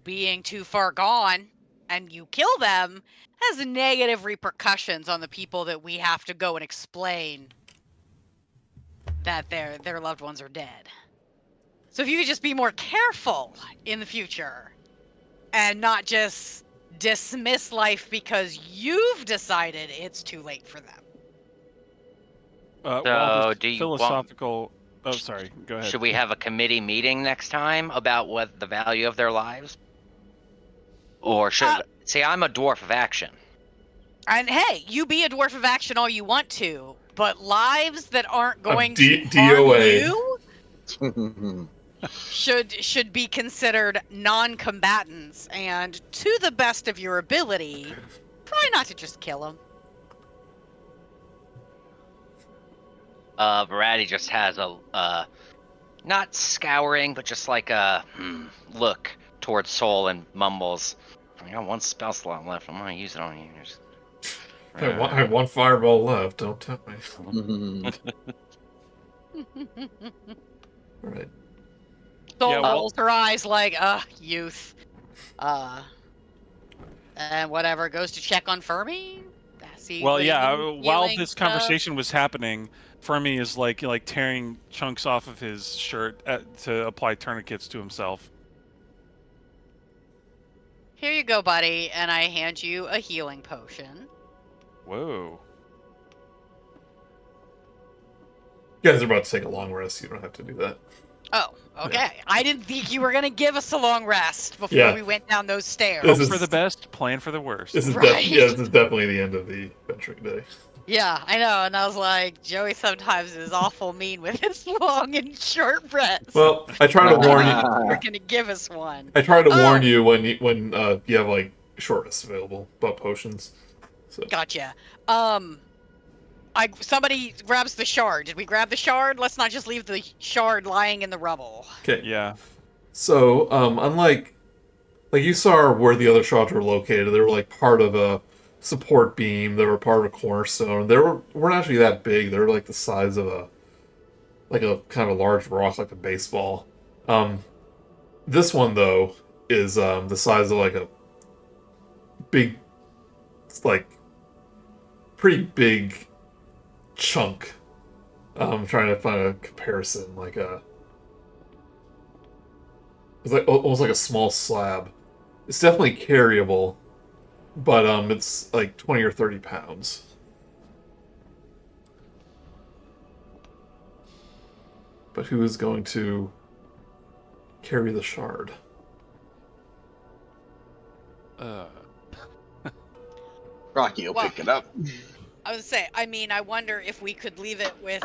being too far gone, and you kill them, has negative repercussions on the people that we have to go and explain that their loved ones are dead. So if you could just be more careful in the future, and not just dismiss life because you've decided it's too late for them. While this do you philosophical... Oh, sorry. Go ahead. Should we have a committee meeting next time about what the value of their lives? Or should... See, I'm a dwarf of action. And hey, you be a dwarf of action all you want to, but lives that aren't going to DOA. harm you should be considered non-combatants, and to the best of your ability, try not to just kill them. Verati just has a not scouring, but just like a look towards Soul and mumbles, "I got one spell slot left. I'm gonna use it on you." I have one fireball left. Don't tempt me. Alright. Soul Yeah, well- rolls her eyes like, youth. And whatever, goes to check on Fermi? Well, yeah. While healing this stuff? conversation was happening, Fermi is like tearing chunks off of his shirt to apply tourniquets to himself. Here you go, buddy, and I hand you a healing potion. Whoa. You guys are about to take a long rest. You don't have to do that. Oh, okay. I didn't think you were gonna give us a long rest before Yeah. we went down those stairs. This Hope is- for the best, plan for the worst. This is Right. this is definitely the end of the adventuring day. Yeah, I know, and I was like, Joey sometimes is awful mean with his long and short rests. Well, I try to warn you. You're gonna give us one. I try to warn Oh. you when you have like short rests available, butt potions. So Gotcha. Somebody grabs the shard. Did we grab the shard? Let's not just leave the shard lying in the rubble. okay. Yeah. So unlike you saw where the other shards were located, they were like part of a support beam. They were part of a cornerstone. They weren't actually that big. They were like the size of a kind of a large rock, like a baseball. This one though is the size of like a big, like pretty big chunk. I'm trying to find a comparison, it's like almost like a small slab. It's definitely carryable, but it's like 20 or 30 pounds. But who is going to carry the shard? Rocky will Well- pick it up. I was gonna say, I wonder if we could leave it with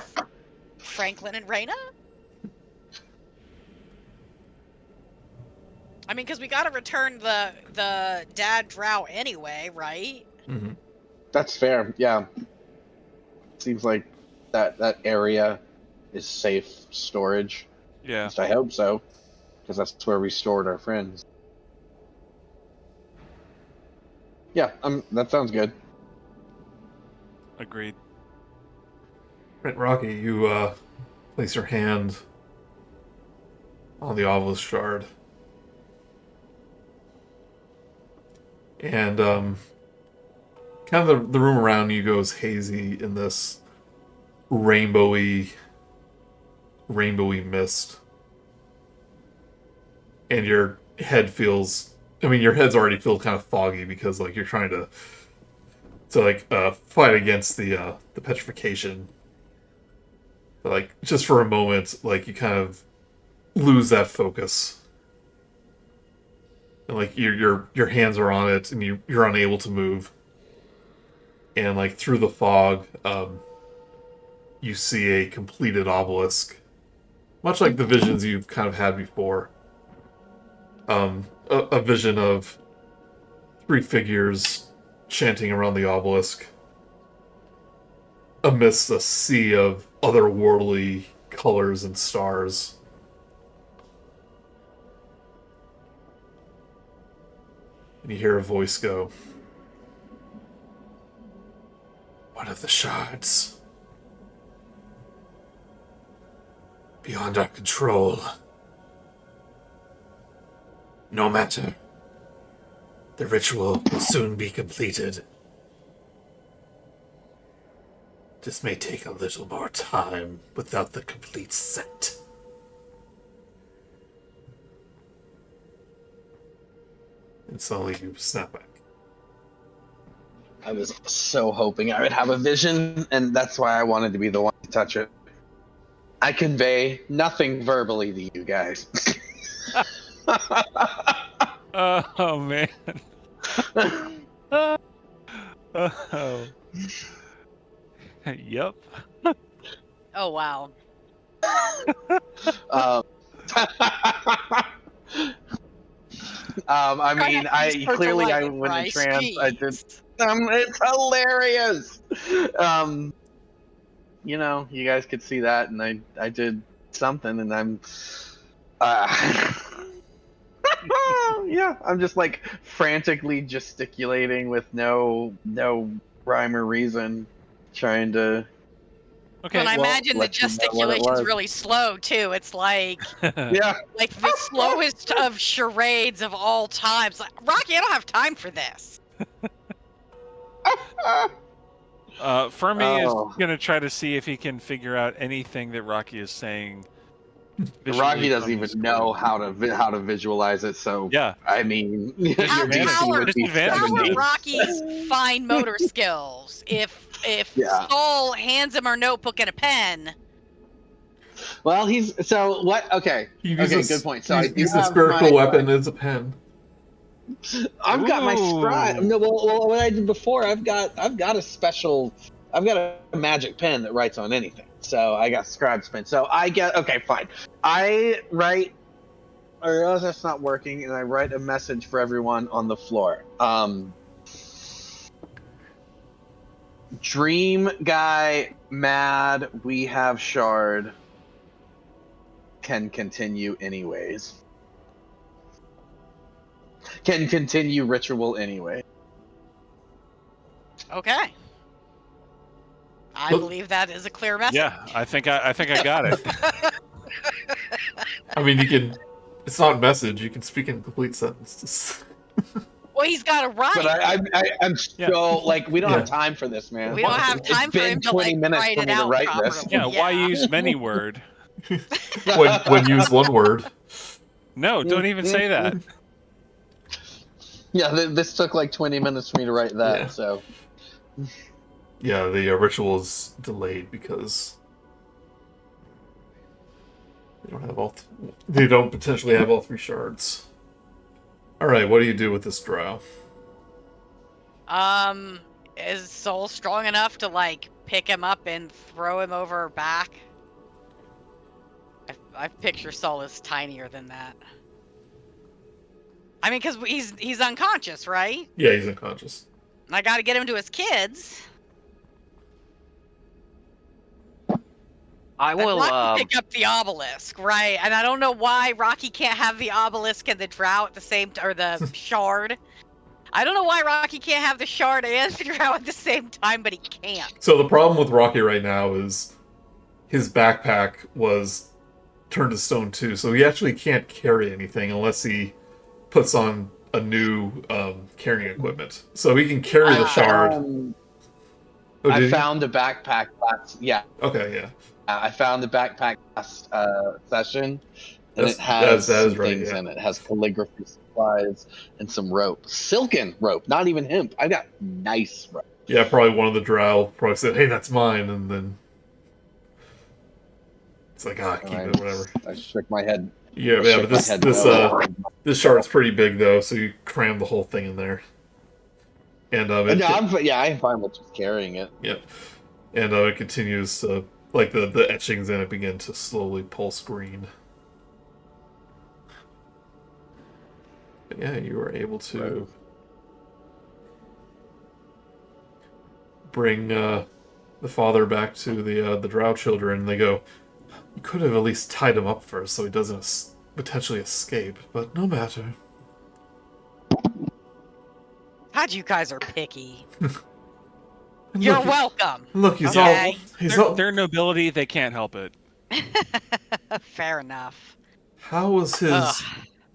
Franklin and Raina? I mean, because we gotta return the dad drow anyway, right? Mm-hmm. That's fair. Yeah. Seems like that area is safe storage. At Yeah. least I hope so, because that's where we stored our friends. Yeah, that sounds good. Agreed. Right, Rocky, you place your hand on the obelisk shard. And kind of the room around you goes hazy in this rainbowy mist. And your head feels, your head's already feel kind of foggy because like you're trying to fight against the petrification. But like just for a moment, like you kind of lose that focus. And like your hands are on it and you're unable to move. And like through the fog, you see a completed obelisk. Much like the visions you've kind of had before. A vision of 3 figures chanting around the obelisk amidst a sea of otherworldly colors and stars. And you hear a voice go, "One of the shards. Beyond our control. No matter. The ritual will soon be completed. This may take a little more time without the complete set." And suddenly you snap back. I was so hoping I would have a vision, and that's why I wanted to be the one to touch it. I convey nothing verbally to you guys. Oh man. Oh. Yep. Oh wow. I mean, Thanks for clearly I delighting, went in Brice, trance. I did. jeez. It's hilarious. You guys could see that, and I did something, and I'm. Yeah, I'm just like frantically gesticulating with no rhyme or reason, trying to. Okay. And I well, imagine the let you know what it gesticulation's was. really slow too. It's like Yeah. like the slowest of charades of all times. Like, Rocky, I don't have time for this. Fermi Oh. is gonna try to see if he can figure out anything that Rocky is saying. visually Rocky doesn't from even this know recording. how to visualize it. So Yeah. I mean, your Disadvantage. DC would be Disadvantage. How 70. are Rocky's fine motor skills? If Yeah. Saul hands him our notebook and a pen, Well, he's so what? Okay, He okay, uses, good point. So I do use a have spiritual my, weapon as a pen. I've got my scribe. Ooh. No, well, what I did before, I've got a special. I've got a magic pen that writes on anything. So I got scribe's pen. So I get okay, fine. I write. I realize that's not working, and I write a message for everyone on the floor. Dream guy, mad. We have shard. Can continue anyways. Can continue ritual anyway. Okay. I Look- believe that is a clear message. Yeah, I think I got it. I mean, you can. It's not a message. You can speak in complete sentences. Well, he's got to write. But I'm Yeah. so like we don't Yeah. have time for this, man. We don't have It's time for been him to 20 like minutes write for it me to out write properly. this. Yeah, why use many word? when use one word. No, don't even say that. Yeah, this took like 20 minutes for me to write that. Yeah. So Yeah, the ritual is delayed because they don't have they don't potentially have all 3 shards. All right, what do you do with this drow? Is Soul strong enough to like pick him up and throw him over her back? I picture Soul as tinier than that. I mean, because he's unconscious, right? Yeah, he's unconscious. And I got to get him to his kids. I And will. Rok'kee pick up the obelisk, right? And I don't know why Rok'kee can't have the obelisk and the drow at the same or the shard. I don't know why Rok'kee can't have the shard and the drow at the same time, but he can't. So the problem with Rok'kee right now is his backpack was turned to stone too, so he actually can't carry anything unless he puts on a new carrying equipment. So he can carry the shard. Oh, I did he? found a backpack last. Yeah, Okay, yeah. I found the backpack last session, and it That has is some right, things yeah. in it. It has calligraphy supplies and some rope, silken rope, not even hemp. I got nice rope. Yeah, probably one of the drow probably said, "Hey, that's mine," and then it's like, keep it, whatever. I shook my head. Yeah, I but shook my head no. this shard's pretty big though, so you cram the whole thing in there. And I'm fine with just carrying it. Yep. And it continues, like the etchings in it begin to slowly pulse green. But yeah, you were able to bring the father back to the drow children. They go, "You could have at least tied him up first so he doesn't potentially escape, but no matter." God, you guys are picky. And You're look, welcome. Look, he's Okay. They're nobility, they can't help it. Fair enough. How was his Ugh.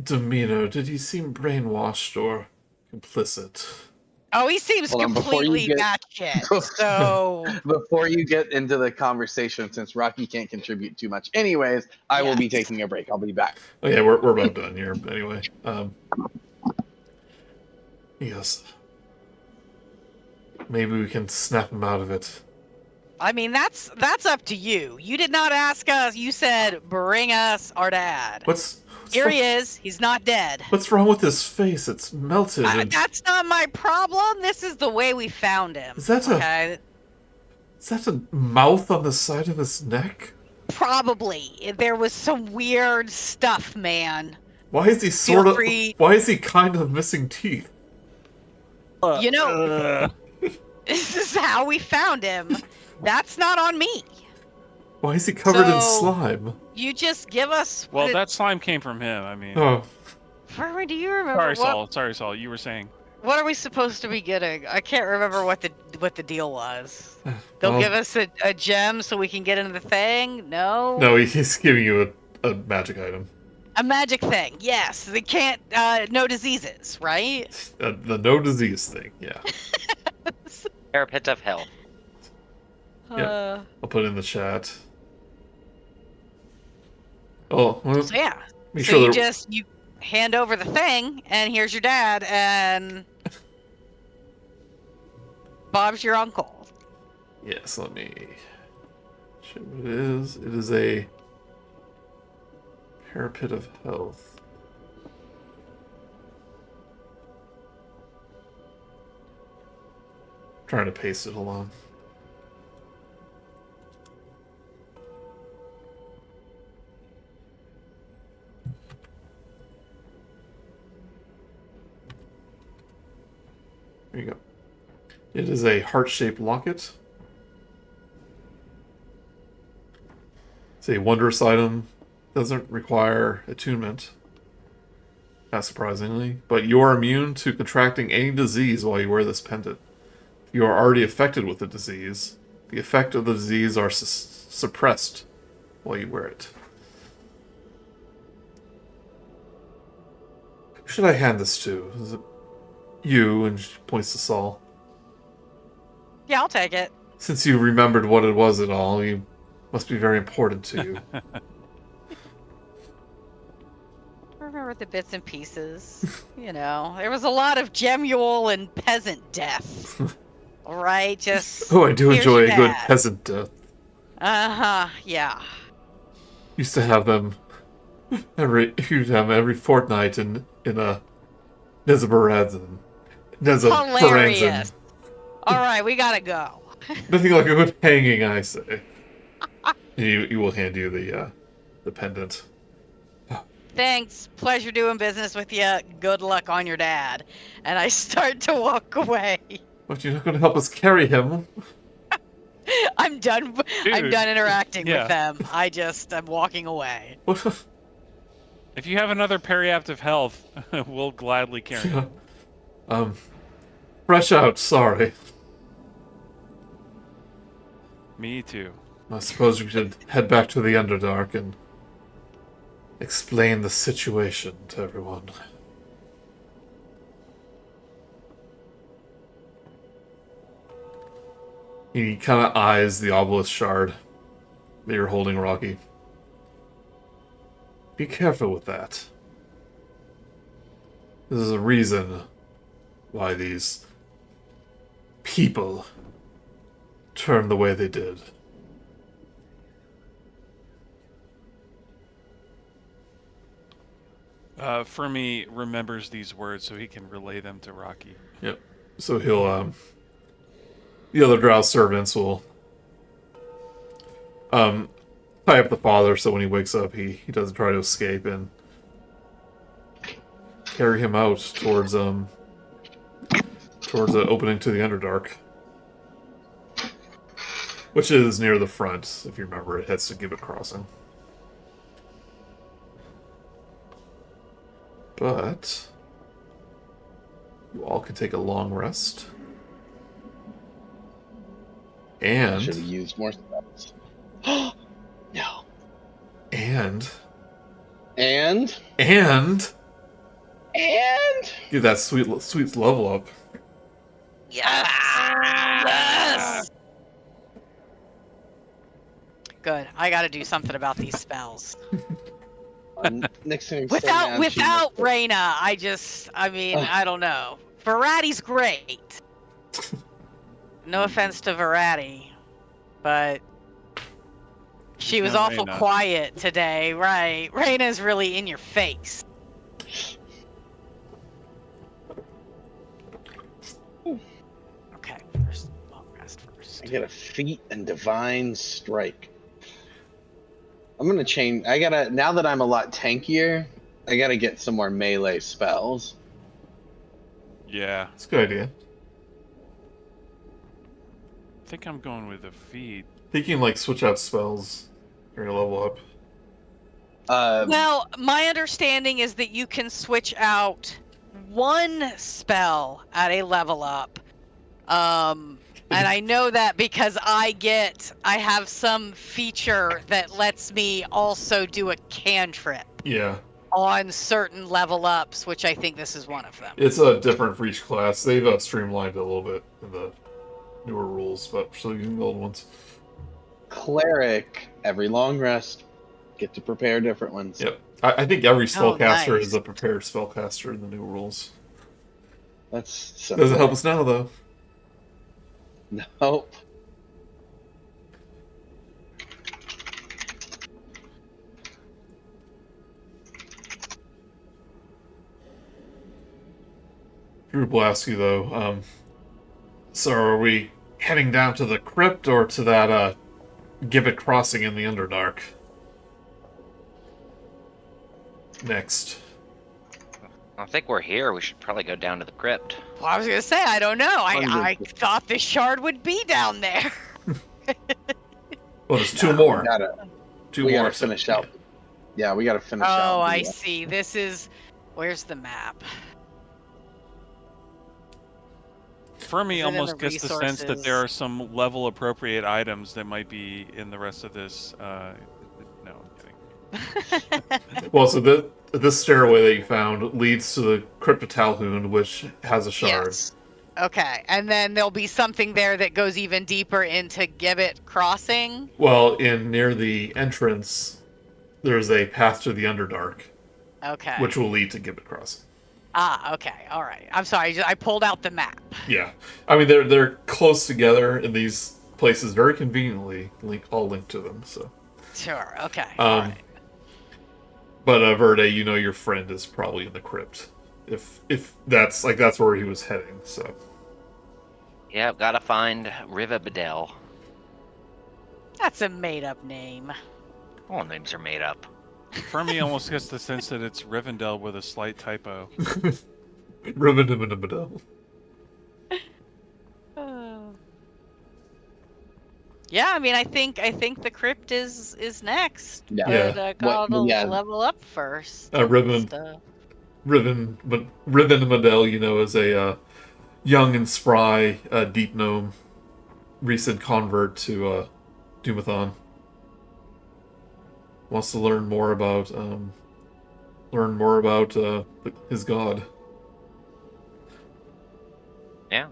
demeanor? Did he seem brainwashed or complicit? Oh, he seems Hold on, before you completely get- batshit. So Before you get into the conversation, since Rok'kee can't contribute too much, anyways, I will be Yes. taking a break. I'll be back. Oh yeah, we're about done here. Anyway, yes. Maybe we can snap him out of it. I mean, that's up to you. You did not ask us. You said bring us our dad. Here he is. He's not dead. What's wrong with his face? It's melted. And That's not my problem. This is the way we found him. Is that okay? Is that a mouth on the side of his neck? Probably. There was some weird stuff, man. Why is he Why is he kind of missing teeth? You know, this is how we found him. That's not on me. Why is he covered in So- slime? You just give us. Well, that slime came from him. I mean, Oh, Fermi, do you remember Sorry, Saul. You were saying. what are we supposed to be getting? I can't remember what the deal was. They'll well, give us a gem so we can get into the thing? No? No, he's giving you a magic item. A magic thing, yes. They can't, no diseases, right? The no disease thing, yeah. Parapet of Hell. Yeah. I'll put it in the chat. Oh, well, So yeah. make So sure you hand over the thing, and here's your dad, and Bob's your uncle. Yes, let me show what it is. It is a Parapet of Health. Trying to paste it, hold on. There you go. It is a heart-shaped locket. It's a wondrous item. Doesn't require attunement, not surprisingly, but you are immune to contracting any disease while you wear this pendant. If you are already affected with the disease, the effect of the disease are suppressed while you wear it. Who should I hand this to? Is it you? And she points to Saul. Yeah, I'll take it. Since you remembered what it was at all, you must be very important to you. I remember the bits and pieces. You know, there was a lot of Gemuel and peasant death. All right, just. Oh, I do here's enjoy your a good dad. peasant death. Yeah. Used to have them every fortnight in a Nezabaradzen. Hilarious. All right, we gotta go. Nothing like a good hanging, I say. He will hand you the pendant. Thanks. Pleasure doing business with you. Good luck on your dad. And I start to walk away. But you're not going to help us carry him. I'm done. I'm Dude, done interacting yeah. with them. I'm walking away. If you have another periaptive health, we'll gladly carry it. Fresh out, sorry. Me too. I suppose we should head back to the Underdark and explain the situation to everyone. He kind of eyes the obelisk shard that you're holding, Rok'kee. Be careful with that. There's a reason why these people turned the way they did. Fermi remembers these words so he can relay them to Rok'kee. Yep. So he'll, the other drow servants will, tie up the father so when he wakes up he doesn't try to escape and carry him out towards the opening to the Underdark. Which is near the front, if you remember, it heads to Gibbet Crossing. But you all can take a long rest. And Should have used more spells. No. And And get that sweet level up. Yes. Good. I got to do something about these spells. next time Without Raina, I don't know. Varati's great. No offense to Varati, but she was no awful Raina. quiet today, right? Raina's really in your face. Okay, first long rest first. I get a feat and divine strike. I'm gonna change. Now that I'm a lot tankier, I gotta get some more melee spells. Yeah. That's a good idea. I think I'm going with a feed. I think you can switch out spells during a level up. Well, my understanding is that you can switch out one spell at a level up. And I know that because I have some feature that lets me also do a cantrip Yeah. on certain level ups, which I think this is one of them. It's different for each class. They've streamlined it a little bit in the newer rules, but still using the old ones. Cleric, every long rest, get to prepare different ones. Yep. I think every spellcaster nice. is a prepared spellcaster in the new rules. That's simple. Doesn't help us now, though. Nope. Drew will ask you though. So are we heading down to the crypt or to that Gibbet crossing in the Underdark? Next. I think we're here. We should probably go down to the crypt. Well, I was gonna say I don't know. I 100%. thought the shard would be down there. Well, there's two No, more. we gotta finish out. Yeah, we gotta finish out. Oh, I see. This is. Where's the map? Fermi Is it in almost the gets the sense that resources? there are some level appropriate items that might be in the rest of this. No, I'm kidding. Well, so this stairway that you found leads to the Crypt of Talhund, which has a shard. Yes. Okay, and then there'll be something there that goes even deeper into Gibbet Crossing. Well, near the entrance, there's a path to the Underdark, Okay. which will lead to Gibbet Crossing. Ah, okay, all right. I'm sorry, I pulled out the map. Yeah, I mean they're close together in these places, very conveniently all linked to them. So. Sure. Okay. All right. But Verde, you know your friend is probably in the crypt. If that's where he was heading. So. Yeah, gotta find Rivabedel. That's a made-up name. All names are made up. Fermi almost gets the sense that it's Rivendell with a slight typo. Rivendell. Yeah, I mean, I think the crypt is next. Yeah. But gotta yeah. level up first. Riven Medell, you know, is a young and spry deep gnome, recent convert to Doomathon. Wants to learn more about his god. Yeah,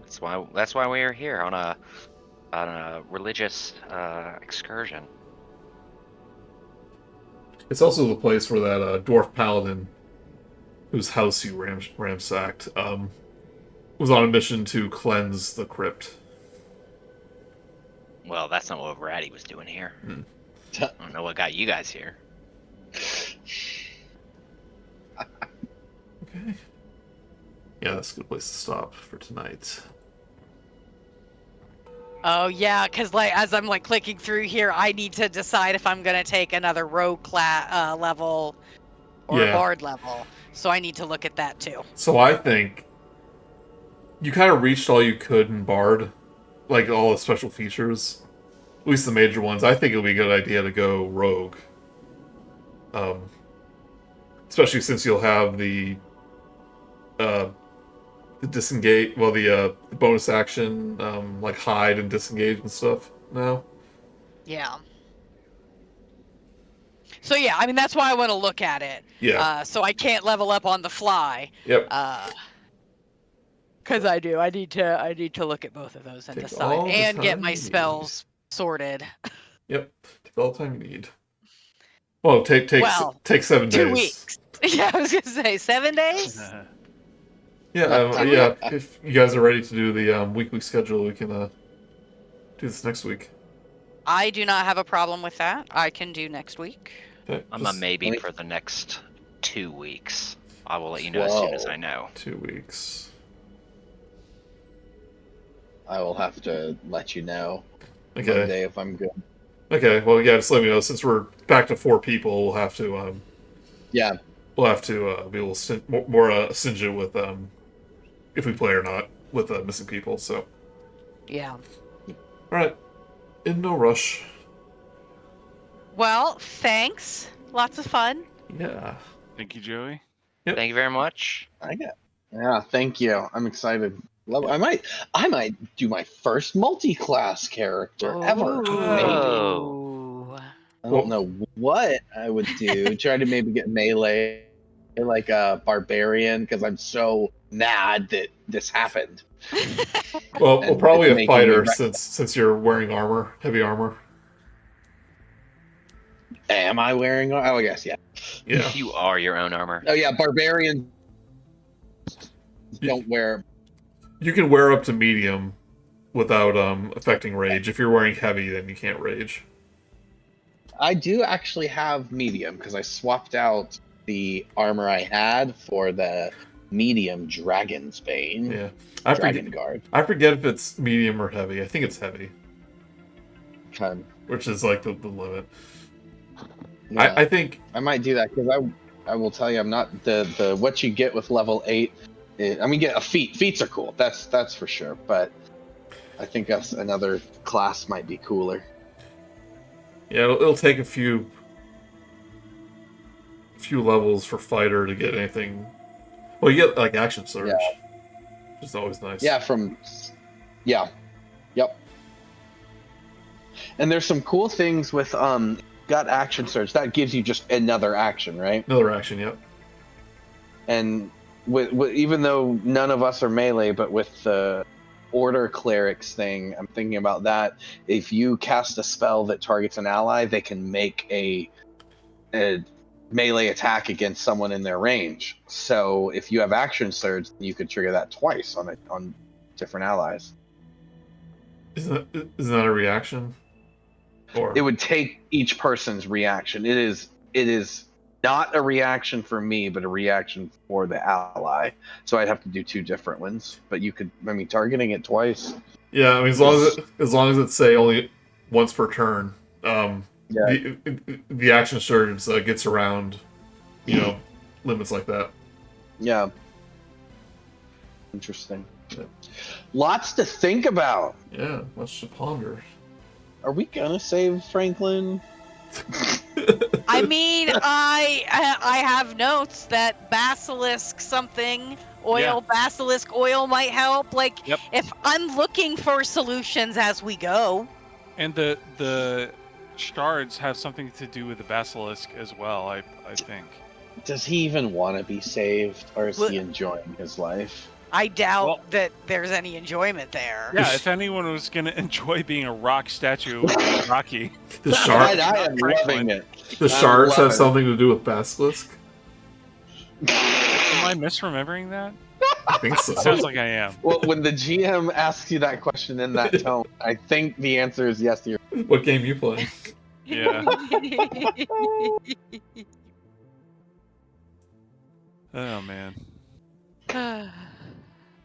that's why we are here on a religious excursion. It's also the place where that dwarf paladin, whose house you ransacked, was on a mission to cleanse the crypt. Well, that's not what Ratty was doing here. Hmm. I don't know what got you guys here. Okay. Yeah, that's a good place to stop for tonight. Oh yeah, because as I'm clicking through here, I need to decide if I'm gonna take another rogue level or a bard level. So I need to look at that too. So I think you kind of reached all you could in bard, like all the special features, at least the major ones. I think it would be a good idea to go rogue, especially since you'll have the disengage, well, the bonus action, like hide and disengage and stuff now. Yeah. So yeah, I mean that's why I want to look at it. Yeah. So I can't level up on the fly. Yep. Because I need to look at both of those and Take decide all the and get time my you spells sorted. Yep. Take all the time you need. Well, take 7 days. 2 weeks. Yeah, I was gonna say 7 days. Yeah, if you guys are ready to do the weekly schedule, we can do this next week. I do not have a problem with that. I can do next week. Okay, I'm a maybe for the next 2 weeks. I will let you know as soon as I know. 2 weeks. I will have to let you know Okay. Monday if I'm good. Okay, well, yeah, just let me know. Since we're back to 4 people, we'll have to Yeah. we'll have to be able to more stringent with if we play or not with missing people. So. Yeah. All right. In no rush. Well, thanks. Lots of fun. Yeah. Thank you, Joey. Yep. Thank you very much. Yeah, thank you. I'm excited. I might do my first multi-class character ever. Maybe. Oh. I don't know what I would do. Try to maybe get melee like a barbarian because I'm so mad that this happened. Well, And probably it's a making fighter me since you're wearing armor, heavy armor. Am I wearing? Oh, I guess yeah. Yeah. You are your own armor. Oh yeah, barbarians don't wear. You can wear up to medium without affecting rage. If you're wearing heavy, then you can't rage. I do actually have medium because I swapped out the armor I had for the medium Dragon's Bane. Yeah. Dragon Guard. I forget if it's medium or heavy. I think it's heavy, Okay. which is like the limit. Yeah. I think I might do that because I will tell you I'm not the what you get with level 8. I mean, get a feat. Feats are cool. That's for sure. But I think that's another class might be cooler. yeah, it'll take a few levels for fighter to get anything. Well, you get like action surge, which is always nice. Yeah, yep. And there's some cool things with got action surge that gives you just another action, right? Another action, yep. And with even though none of us are melee, but with the order clerics thing, I'm thinking about that. If you cast a spell that targets an ally, they can make a melee attack against someone in their range. So if you have action surge, you could trigger that twice on different allies. Isn't that a reaction? Or It would take each person's reaction. It is not a reaction for me, but a reaction for the ally. So I'd have to do 2 different ones. But you could, I mean, targeting it twice. yeah, I mean, as long as it's say only once per turn. The action surge gets around, limits like that. Yeah. Interesting. Yeah. Lots to think about. Yeah, much to ponder. Are we gonna save Franklin? I mean, I have notes that basilisk something oil, basilisk oil might help. Like, if I'm looking for solutions as we go. And the shards have something to do with the basilisk as well, I think. Does he even want to be saved, or is he enjoying his life? I doubt that there's any enjoyment there. Yeah, if anyone was going to enjoy being a rock statue of Rok'kee. The shard. I am loving it. The shards have something to do with basilisk? Am I misremembering that? I think so. Sounds like I am. Well, when the GM asks you that question in that tone, I think the answer is yes to your... What game you playing? Yeah. Oh, man.